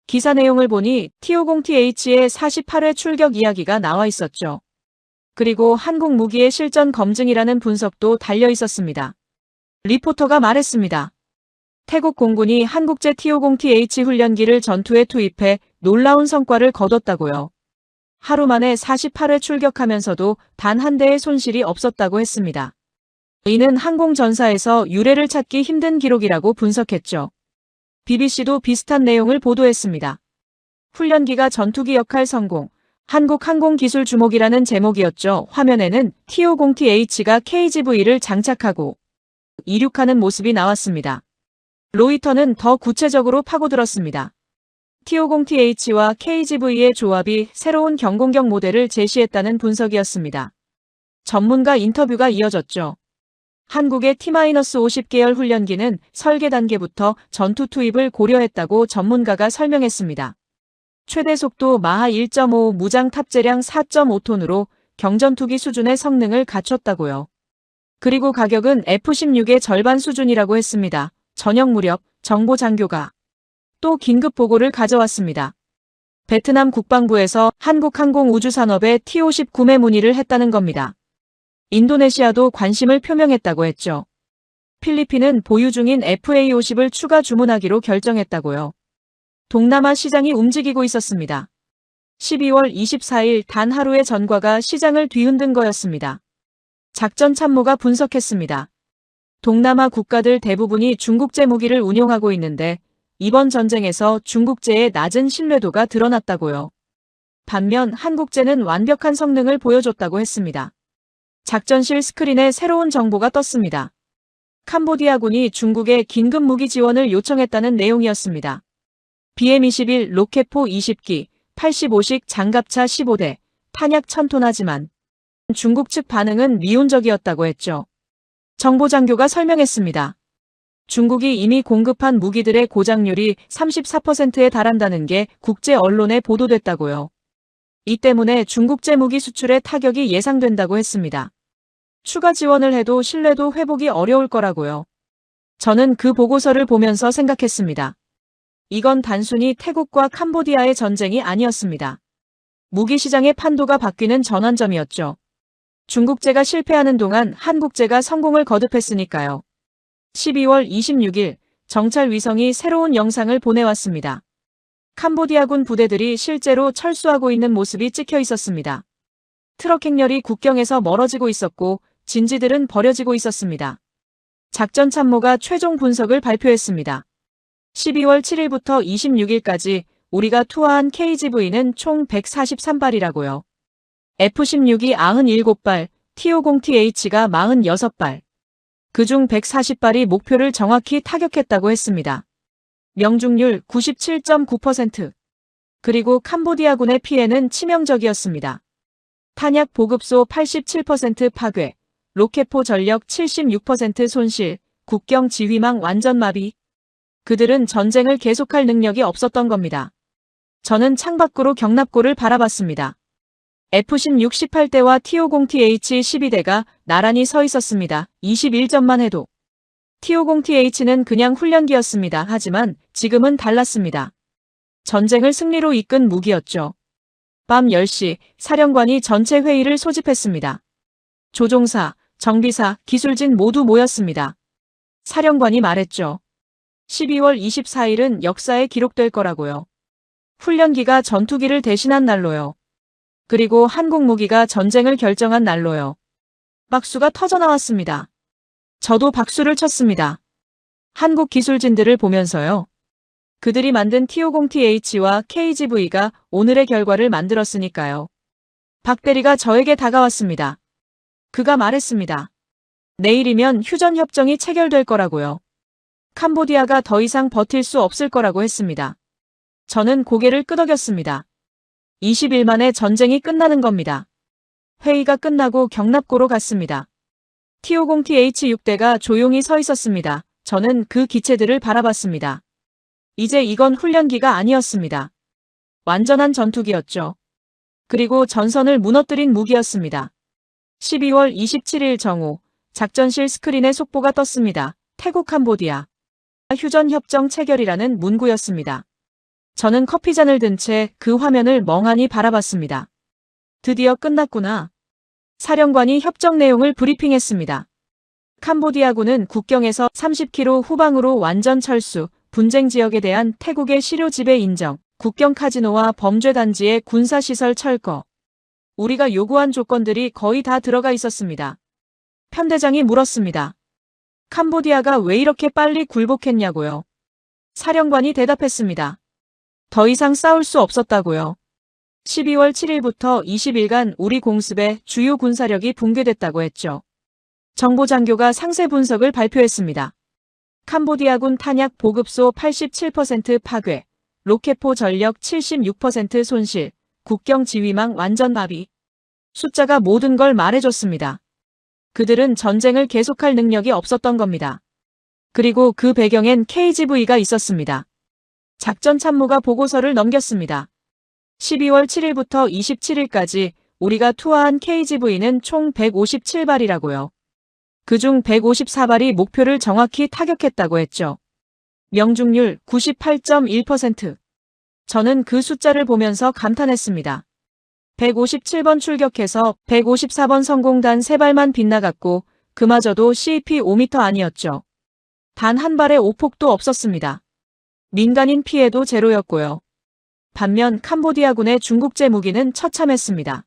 Speaker 1: 기사 내용을 보니 T-50TH의 48회 출격 이야기가 나와 있었죠. 그리고 한국 무기의 실전 검증이라는 분석도 달려 있었습니다. 리포터가 말했습니다. 태국 공군이 한국제 T-50TH 훈련기를 전투에 투입해 놀라운 성과를 거뒀다고요. 하루 만에 48회 출격하면서도 단 한 대의 손실이 없었다고 했습니다. 이는 항공전사에서 유례를 찾기 힘든 기록이라고 분석했죠. BBC도 비슷한 내용을 보도했습니다. 훈련기가 전투기 역할 성공, 한국 항공기술 주목이라는 제목이었죠. 화면에는 T-50TH가 KGV를 장착하고 이륙하는 모습이 나왔습니다. 로이터는 더 구체적으로 파고들었습니다. T-50TH와 KGV의 조합이 새로운 경공격 모델을 제시했다는 분석이었습니다. 전문가 인터뷰가 이어졌죠. 한국의 T-50 계열 훈련기는 설계 단계부터 전투 투입을 고려했다고 전문가가 설명했습니다. 최대 속도 마하 1.5, 무장 탑재량 4.5톤으로 경전투기 수준의 성능을 갖췄다고요. 그리고 가격은 F-16의 절반 수준이라고 했습니다. 저녁 무렵 정보장교가 또 긴급 보고를 가져왔습니다. 베트남 국방부에서 한국항공우주산업에 T-50 구매 문의를 했다는 겁니다. 인도네시아도 관심을 표명했다고 했죠. 필리핀은 보유 중인 FA-50을 추가 주문하기로 결정했다고요. 동남아 시장이 움직이고 있었습니다. 12월 24일 단 하루의 전과가 시장을 뒤흔든 거였습니다. 작전 참모가 분석했습니다. 동남아 국가들 대부분이 중국제 무기를 운용하고 있는데 이번 전쟁에서 중국제의 낮은 신뢰도가 드러났다고요. 반면 한국제는 완벽한 성능을 보여줬다고 했습니다. 작전실 스크린에 새로운 정보가 떴습니다. 캄보디아군이 중국에 긴급 무기 지원을 요청했다는 내용이었습니다. BM-21 로켓포 20기, 85식 장갑차 15대, 탄약 1000톤 하지만 중국 측 반응은 미온적이었다고 했죠. 정보장교가 설명했습니다. 중국이 이미 공급한 무기들의 고장률이 34%에 달한다는 게 국제 언론에 보도됐다고요. 이 때문에 중국제 무기 수출에 타격이 예상된다고 했습니다. 추가 지원을 해도 신뢰도 회복이 어려울 거라고요. 저는 그 보고서를 보면서 생각했습니다. 이건 단순히 태국과 캄보디아의 전쟁이 아니었습니다. 무기 시장의 판도가 바뀌는 전환점이었죠. 중국제가 실패하는 동안 한국제가 성공을 거듭했으니까요. 12월 26일 정찰 위성이 새로운 영상을 보내왔습니다. 캄보디아군 부대들이 실제로 철수하고 있는 모습이 찍혀 있었습니다. 트럭 행렬이 국경에서 멀어지고 있었고 진지들은 버려지고 있었습니다. 작전 참모가 최종 분석을 발표했습니다. 12월 7일부터 26일까지 우리가 투하한 KGV는 총 143발이라고요. F-16이 97발, T-50TH가 46발. 그중 140발이 목표를 정확히 타격했다고 했습니다. 명중률 97.9%. 그리고 캄보디아군의 피해는 치명적이었습니다. 탄약 보급소 87% 파괴, 로켓포 전력 76% 손실, 국경 지휘망 완전 마비. 그들은 전쟁을 계속할 능력이 없었던 겁니다. 저는 창밖으로 경납고를 바라봤습니다. F-16 18대와 T-50TH 12대가 나란히 서 있었습니다. 21점만 해도. T-50TH는 그냥 훈련기였습니다. 하지만 지금은 달랐습니다. 전쟁을 승리로 이끈 무기였죠. 밤 10시 사령관이 전체 회의를 소집했습니다. 조종사, 정비사, 기술진 모두 모였습니다. 사령관이 말했죠. 12월 24일은 역사에 기록될 거라고요. 훈련기가 전투기를 대신한 날로요. 그리고 한국 무기가 전쟁을 결정한 날로요. 박수가 터져나왔습니다. 저도 박수를 쳤습니다. 한국 기술진들을 보면서요. 그들이 만든 T-50TH와 KGV가 오늘의 결과를 만들었으니까요. 박 대리가 저에게 다가왔습니다. 그가 말했습니다. 내일이면 휴전협정이 체결될 거라고요. 캄보디아가 더 이상 버틸 수 없을 거라고 했습니다. 저는 고개를 끄덕였습니다. 20일 만에 전쟁이 끝나는 겁니다. 회의가 끝나고 경납고로 갔습니다. T-50TH 6대가 조용히 서 있었습니다. 저는 그 기체들을 바라봤습니다. 이제 이건 훈련기가 아니었습니다. 완전한 전투기였죠. 그리고 전선을 무너뜨린 무기였습니다. 12월 27일 정오, 작전실 스크린에 속보가 떴습니다. 태국 캄보디아 휴전협정 체결이라는 문구였습니다. 저는 커피잔을 든 채 그 화면을 멍하니 바라봤습니다. 드디어 끝났구나. 사령관이 협정 내용을 브리핑했습니다. 캄보디아군은 국경에서 30km 후방으로 완전 철수, 분쟁 지역에 대한 태국의 실효 지배 인정, 국경 카지노와 범죄 단지의 군사시설 철거. 우리가 요구한 조건들이 거의 다 들어가 있었습니다. 편대장이 물었습니다. 캄보디아가 왜 이렇게 빨리 굴복했냐고요. 사령관이 대답했습니다. 더 이상 싸울 수 없었다고요. 12월 7일부터 20일간 우리 공습에 주요 군사력이 붕괴됐다고 했죠. 정보장교가 상세 분석을 발표했습니다. 캄보디아군 탄약 보급소 87% 파괴, 로켓포 전력 76% 손실, 국경 지휘망 완전 마비. 숫자가 모든 걸 말해줬습니다. 그들은 전쟁을 계속할 능력이 없었던 겁니다. 그리고 그 배경엔 KGV가 있었습니다. 작전 참모가 보고서를 넘겼습니다. 12월 7일부터 27일까지 우리가 투하한 KGV는 총 157발이라고요. 그중 154발이 목표를 정확히 타격했다고 했죠. 명중률 98.1%. 저는 그 숫자를 보면서 감탄했습니다. 157번 출격해서 154번 성공단 3발만 빗나갔고 그마저도 CP 5m 아니었죠. 단 한 발의 오폭도 없었습니다. 민간인 피해도 제로였고요. 반면 캄보디아군의 중국제 무기는 처참했습니다.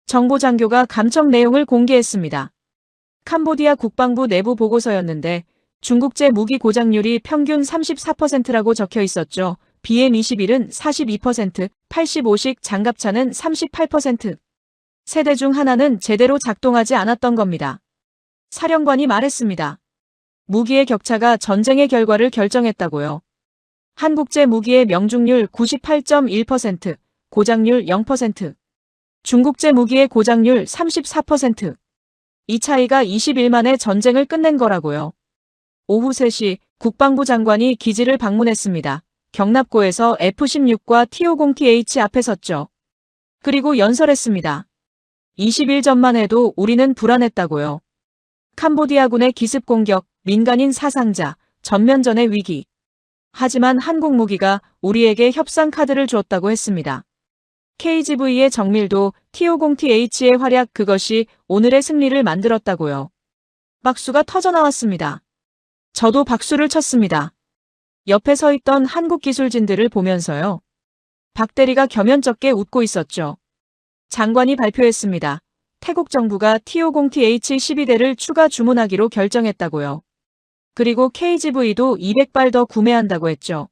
Speaker 1: 정보장교가 감청 내용을 공개했습니다. 캄보디아 국방부 내부 보고서였는데 중국제 무기 고장률이 평균 34%라고 적혀 있었죠. BM-21은 42%, 85식 장갑차는 38%. 세대 중 하나는 제대로 작동하지 않았던 겁니다. 사령관이 말했습니다. 무기의 격차가 전쟁의 결과를 결정했다고요. 한국제 무기의 명중률 98.1%, 고장률 0%. 중국제 무기의 고장률 34%. 이 차이가 20일 만에 전쟁을 끝낸 거라고요. 오후 3시 국방부 장관이 기지를 방문했습니다. 경납고에서 F-16과 T-50TH 앞에 섰죠. 그리고 연설했습니다. 20일 전만 해도 우리는 불안했다고요. 캄보디아군의 기습 공격, 민간인 사상자, 전면전의 위기. 하지만 한국 무기가 우리에게 협상 카드를 줬다고 했습니다. KGV의 정밀도, T-50TH의 활약 그것이 오늘의 승리를 만들었다고요. 박수가 터져나왔습니다. 저도 박수를 쳤습니다. 옆에 서 있던 한국 기술진들을 보면서요. 박 대리가 겸연쩍게 웃고 있었죠. 장관이 발표했습니다. 태국 정부가 T-50TH 12대를 추가 주문하기로 결정했다고요. 그리고 KGV도 200발 더 구매한다고 했죠.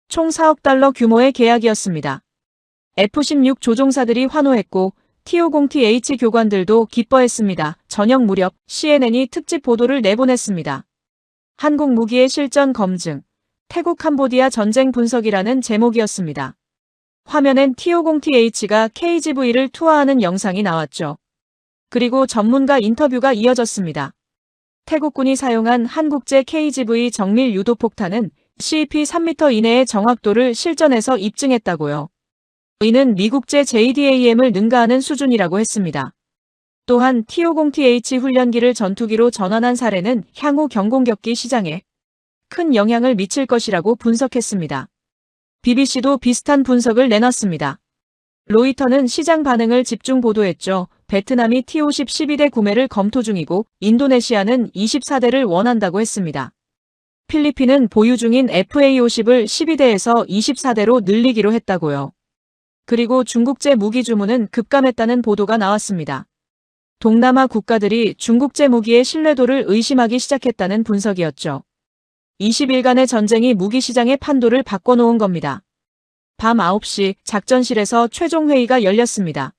Speaker 1: 총 4억 달러 규모의 계약이었습니다. F-16 조종사들이 환호했고 T-50TH 교관들도 기뻐했습니다. 저녁 무렵 CNN이 특집 보도를 내보냈습니다. 한국 무기의 실전 검증, 태국 캄보디아 전쟁 분석이라는 제목이었습니다. 화면엔 T-50TH가 KGV를 투하하는 영상이 나왔죠. 그리고 전문가 인터뷰가 이어졌습니다. 태국군이 사용한 한국제 KGV 정밀 유도폭탄은 CP 3m 이내의 정확도를 실전에서 입증했다고요. 이는 미국제 JDAM을 능가하는 수준이라고 했습니다. 또한 T-50TH 훈련기를 전투기로 전환한 사례는 향후 경공격기 시장에 큰 영향을 미칠 것이라고 분석했습니다. BBC도 비슷한 분석을 내놨습니다. 로이터는 시장 반응을 집중 보도했죠. 베트남이 T-50 12대 구매를 검토 중이고 인도네시아는 24대를 원한다고 했습니다. 필리핀은 보유 중인 FA-50을 12대에서 24대로 늘리기로 했다고요. 그리고 중국제 무기 주문은 급감했다는 보도가 나왔습니다. 동남아 국가들이 중국제 무기의 신뢰도를 의심하기 시작했다는 분석이었죠. 20일간의 전쟁이 무기 시장의 판도를 바꿔놓은 겁니다. 밤 9시 작전실에서 최종 회의가 열렸습니다.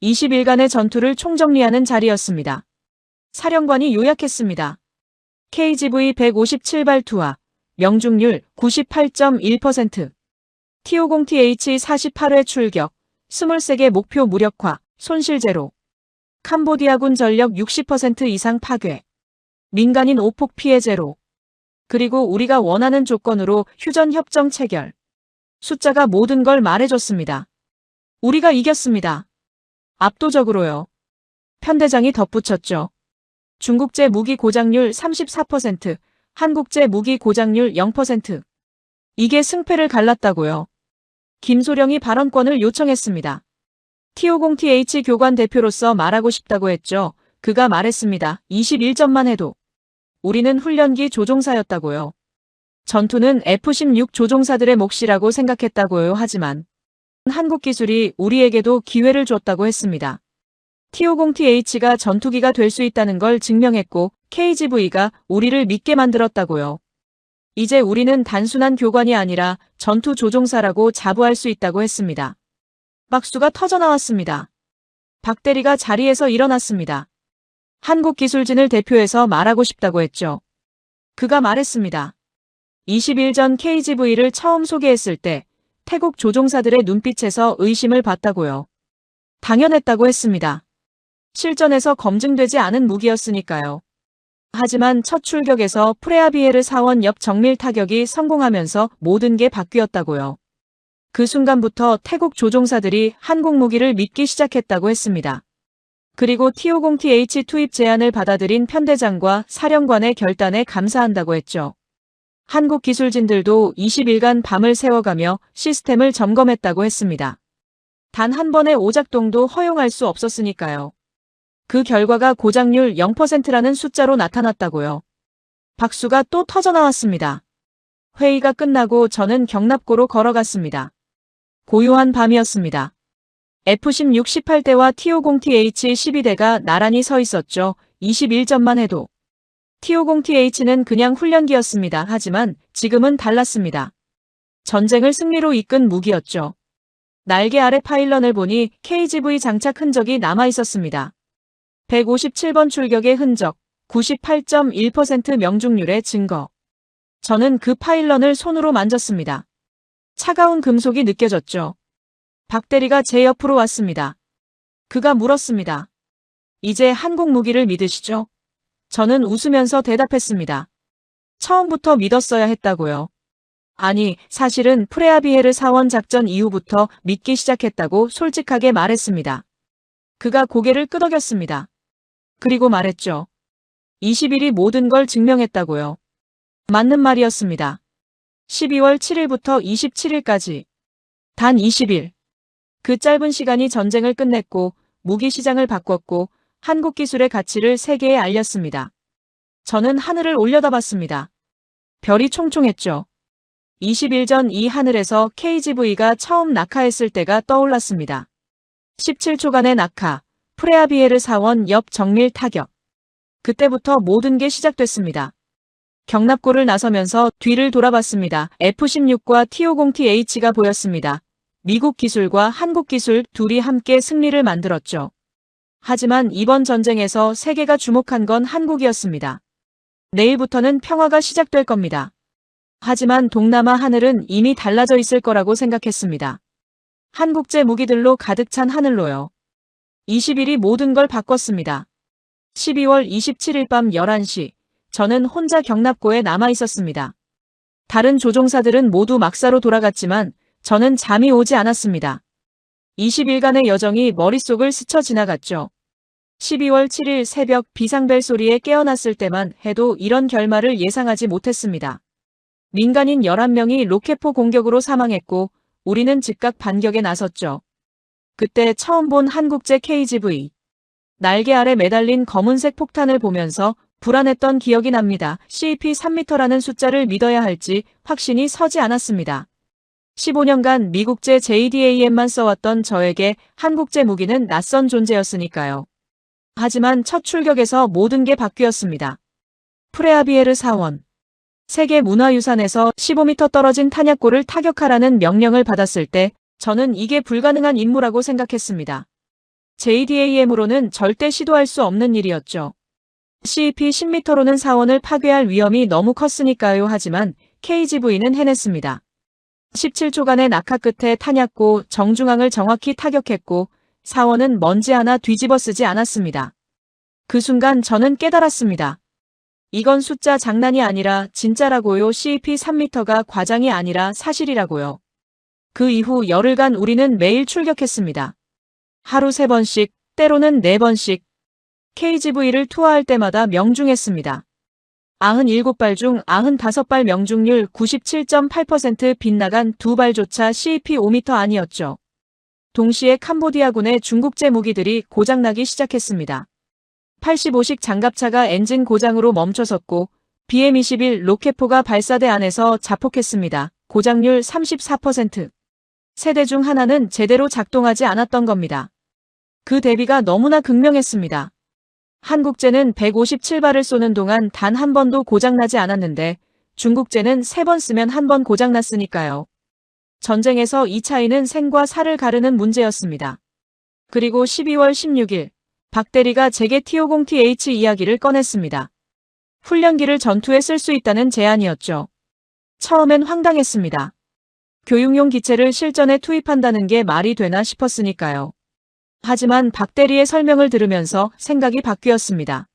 Speaker 1: 20일간의 전투를 총정리하는 자리였습니다. 사령관이 요약했습니다. KGV 157발 투하, 명중률 98.1%, T-50TH 48회 출격, 23개 목표 무력화, 손실 제로, 캄보디아군 전력 60% 이상 파괴, 민간인 오폭 피해 제로, 그리고 우리가 원하는 조건으로 휴전 협정 체결. 숫자가 모든 걸 말해줬습니다. 우리가 이겼습니다. 압도적으로요. 편대장이 덧붙였죠. 중국제 무기 고장률 34%, 한국제 무기 고장률 0%. 이게 승패를 갈랐다고요. 김소령이 발언권을 요청했습니다. T-50TH 교관 대표로서 말하고 싶다고 했죠. 그가 말했습니다. 21점만 해도 우리는 훈련기 조종사였다고요. 전투는 F-16 조종사들의 몫이라고 생각했다고요. 하지만 한국 기술이 우리에게도 기회를 줬다고 했습니다. T-50TH가 전투기가 될 수 있다는 걸 증명했고 KGV가 우리를 믿게 만들었다고요. 이제 우리는 단순한 교관이 아니라 전투 조종사라고 자부할 수 있다고 했습니다. 박수가 터져나왔습니다. 박 대리가 자리에서 일어났습니다. 한국기술진을 대표해서 말하고 싶다고 했죠. 그가 말했습니다. 20일 전 KGV를 처음 소개했을 때 태국 조종사들의 눈빛에서 의심을 받다고요. 당연했다고 했습니다. 실전에서 검증되지 않은 무기였으니까요. 하지만 첫 출격에서 프레아비에르 사원 옆 정밀 타격이 성공하면서 모든 게 바뀌었다고요. 그 순간부터 태국 조종사들이 한국 무기를 믿기 시작했다고 했습니다. 그리고 T-50TH 투입 제안을 받아들인 편대장과 사령관의 결단에 감사한다고 했죠. 한국 기술진들도 20일간 밤을 새워가며 시스템을 점검했다고 했습니다. 단 한 번의 오작동도 허용할 수 없었으니까요. 그 결과가 고장률 0%라는 숫자로 나타났다고요. 박수가 또 터져나왔습니다. 회의가 끝나고 저는 경납고로 걸어갔습니다. 고요한 밤이었습니다. F-16 18대와 T-50TH 12대가 나란히 서 있었죠. 21점만 해도. T-50TH는 그냥 훈련기였습니다. 하지만 지금은 달랐습니다. 전쟁을 승리로 이끈 무기였죠. 날개 아래 파일런을 보니 KGV 장착 흔적이 남아 있었습니다. 157번 출격의 흔적, 98.1% 명중률의 증거. 저는 그 파일런을 손으로 만졌습니다. 차가운 금속이 느껴졌죠. 박 대리가 제 옆으로 왔습니다. 그가 물었습니다. 이제 한국 무기를 믿으시죠? 저는 웃으면서 대답했습니다. 처음부터 믿었어야 했다고요. 아니, 사실은 프레아비에르 사원 작전 이후부터 믿기 시작했다고 솔직하게 말했습니다. 그가 고개를 끄덕였습니다. 그리고 말했죠. 20일이 모든 걸 증명했다고요. 맞는 말이었습니다. 12월 7일부터 27일까지. 단 20일. 그 짧은 시간이 전쟁을 끝냈고 무기 시장을 바꿨고 한국 기술의 가치를 세계에 알렸습니다. 저는 하늘을 올려다봤습니다. 별이 총총했죠. 20일 전 이 하늘에서 KGV가 처음 낙하했을 때가 떠올랐습니다. 17초간의 낙하, 프레아비에르 사원 옆 정밀 타격. 그때부터 모든 게 시작됐습니다. 경납고를 나서면서 뒤를 돌아봤습니다. F-16과 T-50TH가 보였습니다. 미국 기술과 한국 기술 둘이 함께 승리를 만들었죠. 하지만 이번 전쟁에서 세계가 주목한 건 한국이었습니다. 내일부터는 평화가 시작될 겁니다. 하지만 동남아 하늘은 이미 달라져 있을 거라고 생각했습니다. 한국제 무기들로 가득 찬 하늘로요. 20일이 모든 걸 바꿨습니다. 12월 27일 밤 11시, 저는 혼자 경납고에 남아 있었습니다. 다른 조종사들은 모두 막사로 돌아갔지만 저는 잠이 오지 않았습니다. 20일간의 여정이 머릿속을 스쳐 지나갔죠. 12월 7일 새벽 비상벨 소리에 깨어났을 때만 해도 이런 결말을 예상하지 못했습니다. 민간인 11명이 로켓포 공격으로 사망했고 우리는 즉각 반격에 나섰죠. 그때 처음 본 한국제 KGV. 날개 아래 매달린 검은색 폭탄을 보면서 불안했던 기억이 납니다. CP 3m라는 숫자를 믿어야 할지 확신이 서지 않았습니다. 15년간 미국제 JDAM만 써왔던 저에게 한국제 무기는 낯선 존재였으니까요. 하지만 첫 출격에서 모든 게 바뀌었습니다. 프레아비에르 사원. 세계 문화유산에서 15m 떨어진 탄약고를 타격하라는 명령을 받았을 때 저는 이게 불가능한 임무라고 생각했습니다. JDAM으로는 절대 시도할 수 없는 일이었죠. CP 10m로는 사원을 파괴할 위험이 너무 컸으니까요. 하지만 KGV는 해냈습니다. 17초간의 낙하 끝에 탄약고 정중앙을 정확히 타격했고 사원은 먼지 하나 뒤집어 쓰지 않았습니다. 그 순간 저는 깨달았습니다. 이건 숫자 장난이 아니라 진짜라고요. CP 3m가 과장이 아니라 사실이라고요. 그 이후 열흘간 우리는 매일 출격했습니다. 하루 3번씩, 때로는 4번씩. KGV를 투하할 때마다 명중했습니다. 97발 중 95발 명중률 97.8% 빗나간 2발조차 CP 5m 아니었죠. 동시에 캄보디아군의 중국제 무기들이 고장나기 시작했습니다. 85식 장갑차가 엔진 고장으로 멈춰섰고 BM-21 로켓포가 발사대 안에서 자폭했습니다. 고장률 34%. 세대 중 하나는 제대로 작동하지 않았던 겁니다. 그 대비가 너무나 극명했습니다. 한국제는 157발을 쏘는 동안 단 한 번도 고장나지 않았는데 중국제는 3번 쓰면 한 번 고장났으니까요. 전쟁에서 이 차이는 생과 사를 가르는 문제였습니다. 그리고 12월 16일 박 대리가 제게 T-50TH 이야기를 꺼냈습니다. 훈련기를 전투에 쓸 수 있다는 제안이었죠. 처음엔 황당했습니다. 교육용 기체를 실전에 투입한다는 게 말이 되나 싶었으니까요. 하지만 박 대리의 설명을 들으면서 생각이 바뀌었습니다.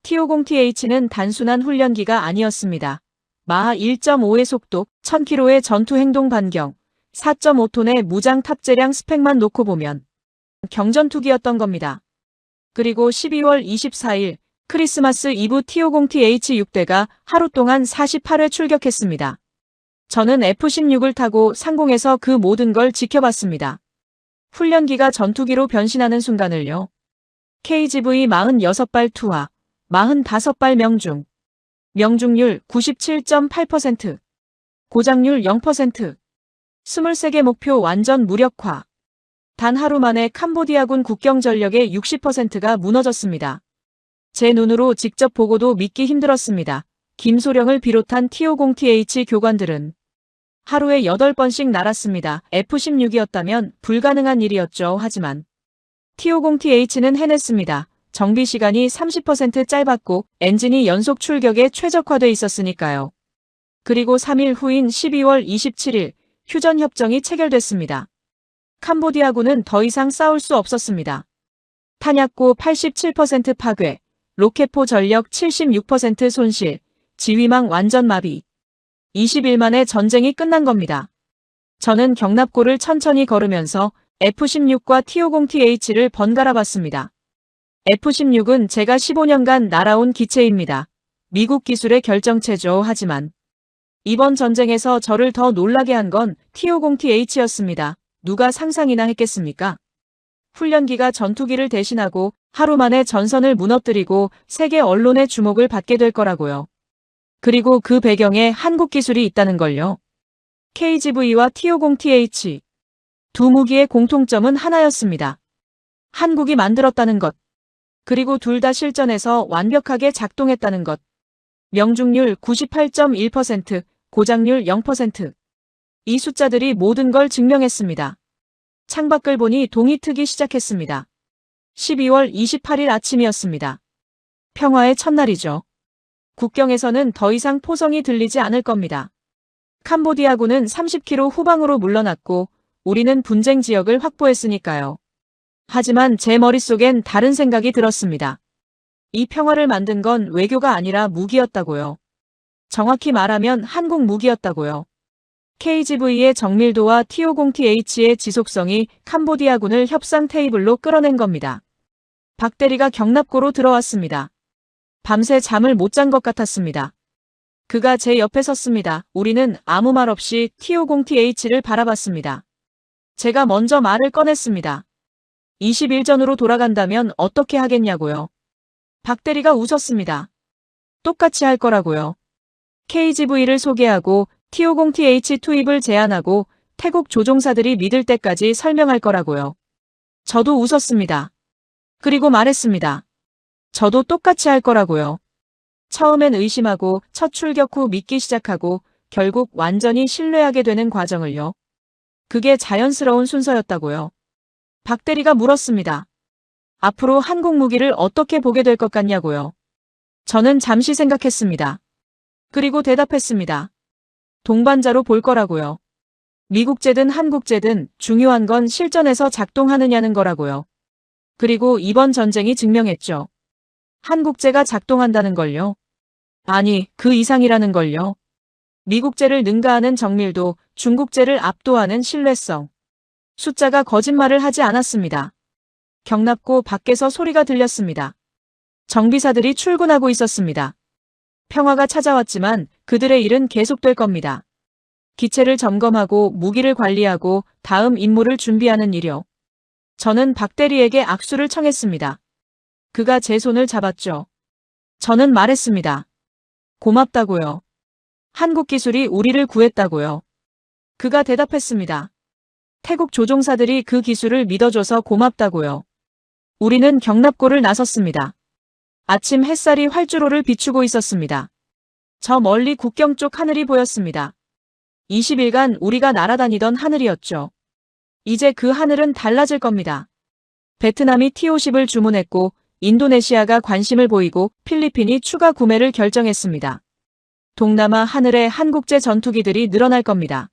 Speaker 1: T-50TH는 단순한 훈련기가 아니었습니다. 마하 1.5의 속도, 1000km의 전투 행동 반경, 4.5톤의 무장 탑재량 스펙만 놓고 보면 경전투기였던 겁니다. 그리고 12월 24일 크리스마스 이브 T-50TH 6대가 하루 동안 48회 출격했습니다. 저는 F-16을 타고 상공에서 그 모든 걸 지켜봤습니다. 훈련기가 전투기로 변신하는 순간을요. KGV 46발 투하, 45발 명중. 명중률 97.8%. 고장률 0%. 23개 목표 완전 무력화. 단 하루 만에 캄보디아군 국경 전력의 60%가 무너졌습니다. 제 눈으로 직접 보고도 믿기 힘들었습니다. 김소령을 비롯한 T-50TH 교관들은 하루에 8번씩 날았습니다. F-16이었다면 불가능한 일이었죠. 하지만 T-50TH는 해냈습니다. 정비 시간이 30% 짧았고 엔진이 연속 출격에 최적화돼 있었으니까요. 그리고 3일 후인 12월 27일 휴전협정이 체결됐습니다. 캄보디아군은 더 이상 싸울 수 없었습니다. 탄약고 87% 파괴, 로켓포 전력 76% 손실, 지휘망 완전 마비. 20일 만에 전쟁이 끝난 겁니다. 저는 경납고를 천천히 걸으면서 F-16과 T-50TH를 번갈아 봤습니다. F-16은 제가 15년간 날아온 기체입니다. 미국 기술의 결정체죠. 하지만 이번 전쟁에서 저를 더 놀라게 한 건 T-50TH였습니다. 누가 상상이나 했겠습니까? 훈련기가 전투기를 대신하고 하루 만에 전선을 무너뜨리고 세계 언론의 주목을 받게 될 거라고요. 그리고 그 배경에 한국 기술이 있다는 걸요. KGV와 T-50TH. 두 무기의 공통점은 하나였습니다. 한국이 만들었다는 것. 그리고 둘 다 실전에서 완벽하게 작동했다는 것. 명중률 98.1%, 고장률 0%. 이 숫자들이 모든 걸 증명했습니다. 창밖을 보니 동이 트기 시작했습니다. 12월 28일 아침이었습니다. 평화의 첫날이죠. 국경에서는 더 이상 포성이 들리지 않을 겁니다. 캄보디아군은 30km 후방으로 물러났고 우리는 분쟁 지역을 확보했으니까요. 하지만 제 머릿속엔 다른 생각이 들었습니다. 이 평화를 만든 건 외교가 아니라 무기였다고요. 정확히 말하면 한국 무기였다고요. KGV의 정밀도와 T50TH의 지속성이 캄보디아군을 협상 테이블로 끌어낸 겁니다. 박 대리가 경납고로 들어왔습니다. 밤새 잠을 못 잔 것 같았습니다. 그가 제 옆에 섰습니다. 우리는 아무 말 없이 T50TH를 바라봤습니다. 제가 먼저 말을 꺼냈습니다. 20일 전으로 돌아간다면 어떻게 하겠냐고요. 박 대리가 웃었습니다. 똑같이 할 거라고요. KGV를 소개하고 T50TH 투입을 제안하고 태국 조종사들이 믿을 때까지 설명할 거라고요. 저도 웃었습니다. 그리고 말했습니다. 저도 똑같이 할 거라고요. 처음엔 의심하고 첫 출격 후 믿기 시작하고 결국 완전히 신뢰하게 되는 과정을요. 그게 자연스러운 순서였다고요. 박 대리가 물었습니다. 앞으로 한국 무기를 어떻게 보게 될 것 같냐고요. 저는 잠시 생각했습니다. 그리고 대답했습니다. 동반자로 볼 거라고요. 미국제든 한국제든 중요한 건 실전에서 작동하느냐는 거라고요. 그리고 이번 전쟁이 증명했죠. 한국제가 작동한다는 걸요. 아니, 그 이상이라는 걸요. 미국제를 능가하는 정밀도, 중국제를 압도하는 신뢰성. 숫자가 거짓말을 하지 않았습니다. 경납고 밖에서 소리가 들렸습니다. 정비사들이 출근하고 있었습니다. 평화가 찾아왔지만 그들의 일은 계속될 겁니다. 기체를 점검하고 무기를 관리하고 다음 임무를 준비하는 일이요. 저는 박 대리에게 악수를 청했습니다. 그가 제 손을 잡았죠. 저는 말했습니다. 고맙다고요. 한국 기술이 우리를 구했다고요. 그가 대답했습니다. 태국 조종사들이 그 기술을 믿어줘서 고맙다고요. 우리는 경납고를 나섰습니다. 아침 햇살이 활주로를 비추고 있었습니다. 저 멀리 국경 쪽 하늘이 보였습니다. 20일간 우리가 날아다니던 하늘이었죠. 이제 그 하늘은 달라질 겁니다. 베트남이 T-50을 주문했고 인도네시아가 관심을 보이고 필리핀이 추가 구매를 결정했습니다. 동남아 하늘에 한국제 전투기들이 늘어날 겁니다.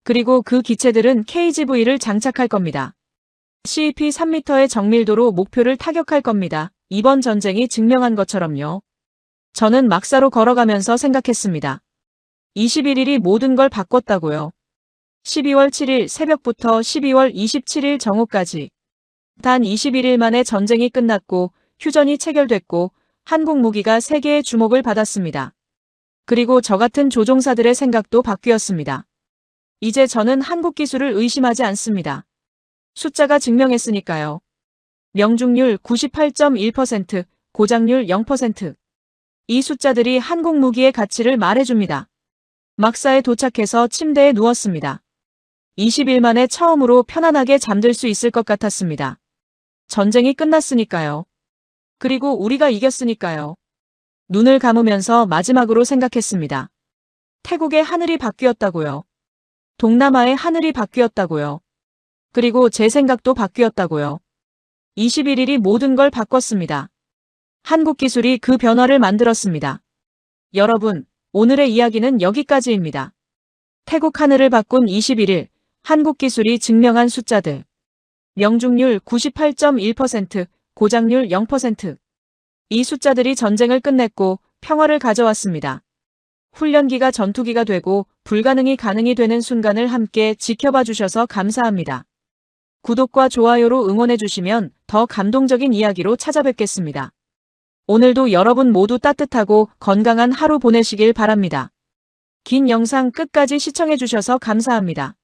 Speaker 1: 그리고 그 기체들은 KGV를 장착할 겁니다. CEP 3m의 정밀도로 목표를 타격할 겁니다. 이번 전쟁이 증명한 것처럼요. 저는 막사로 걸어가면서 생각했습니다. 21일이 모든 걸 바꿨다고요. 12월 7일 새벽부터 12월 27일 정오까지. 단 21일 만에 전쟁이 끝났고 휴전이 체결됐고 한국 무기가 세계의 주목을 받았습니다. 그리고 저 같은 조종사들의 생각도 바뀌었습니다. 이제 저는 한국 기술을 의심하지 않습니다. 숫자가 증명했으니까요. 명중률 98.1%, 고장률 0%. 이 숫자들이 한국 무기의 가치를 말해줍니다. 막사에 도착해서 침대에 누웠습니다. 20일 만에 처음으로 편안하게 잠들 수 있을 것 같았습니다. 전쟁이 끝났으니까요. 그리고 우리가 이겼으니까요. 눈을 감으면서 마지막으로 생각했습니다. 태국의 하늘이 바뀌었다고요. 동남아의 하늘이 바뀌었다고요. 그리고 제 생각도 바뀌었다고요. 21일이 모든 걸 바꿨습니다. 한국 기술이 그 변화를 만들었습니다. 여러분, 오늘의 이야기는 여기까지입니다. 태국 하늘을 바꾼 21일, 한국 기술이 증명한 숫자들. 명중률 98.1%, 고장률 0%. 이 숫자들이 전쟁을 끝냈고 평화를 가져왔습니다. 훈련기가 전투기가 되고 불가능이 가능이 되는 순간을 함께 지켜봐 주셔서 감사합니다. 구독과 좋아요로 응원해 주시면 더 감동적인 이야기로 찾아뵙겠습니다. 오늘도 여러분 모두 따뜻하고 건강한 하루 보내시길 바랍니다. 긴 영상 끝까지 시청해 주셔서 감사합니다.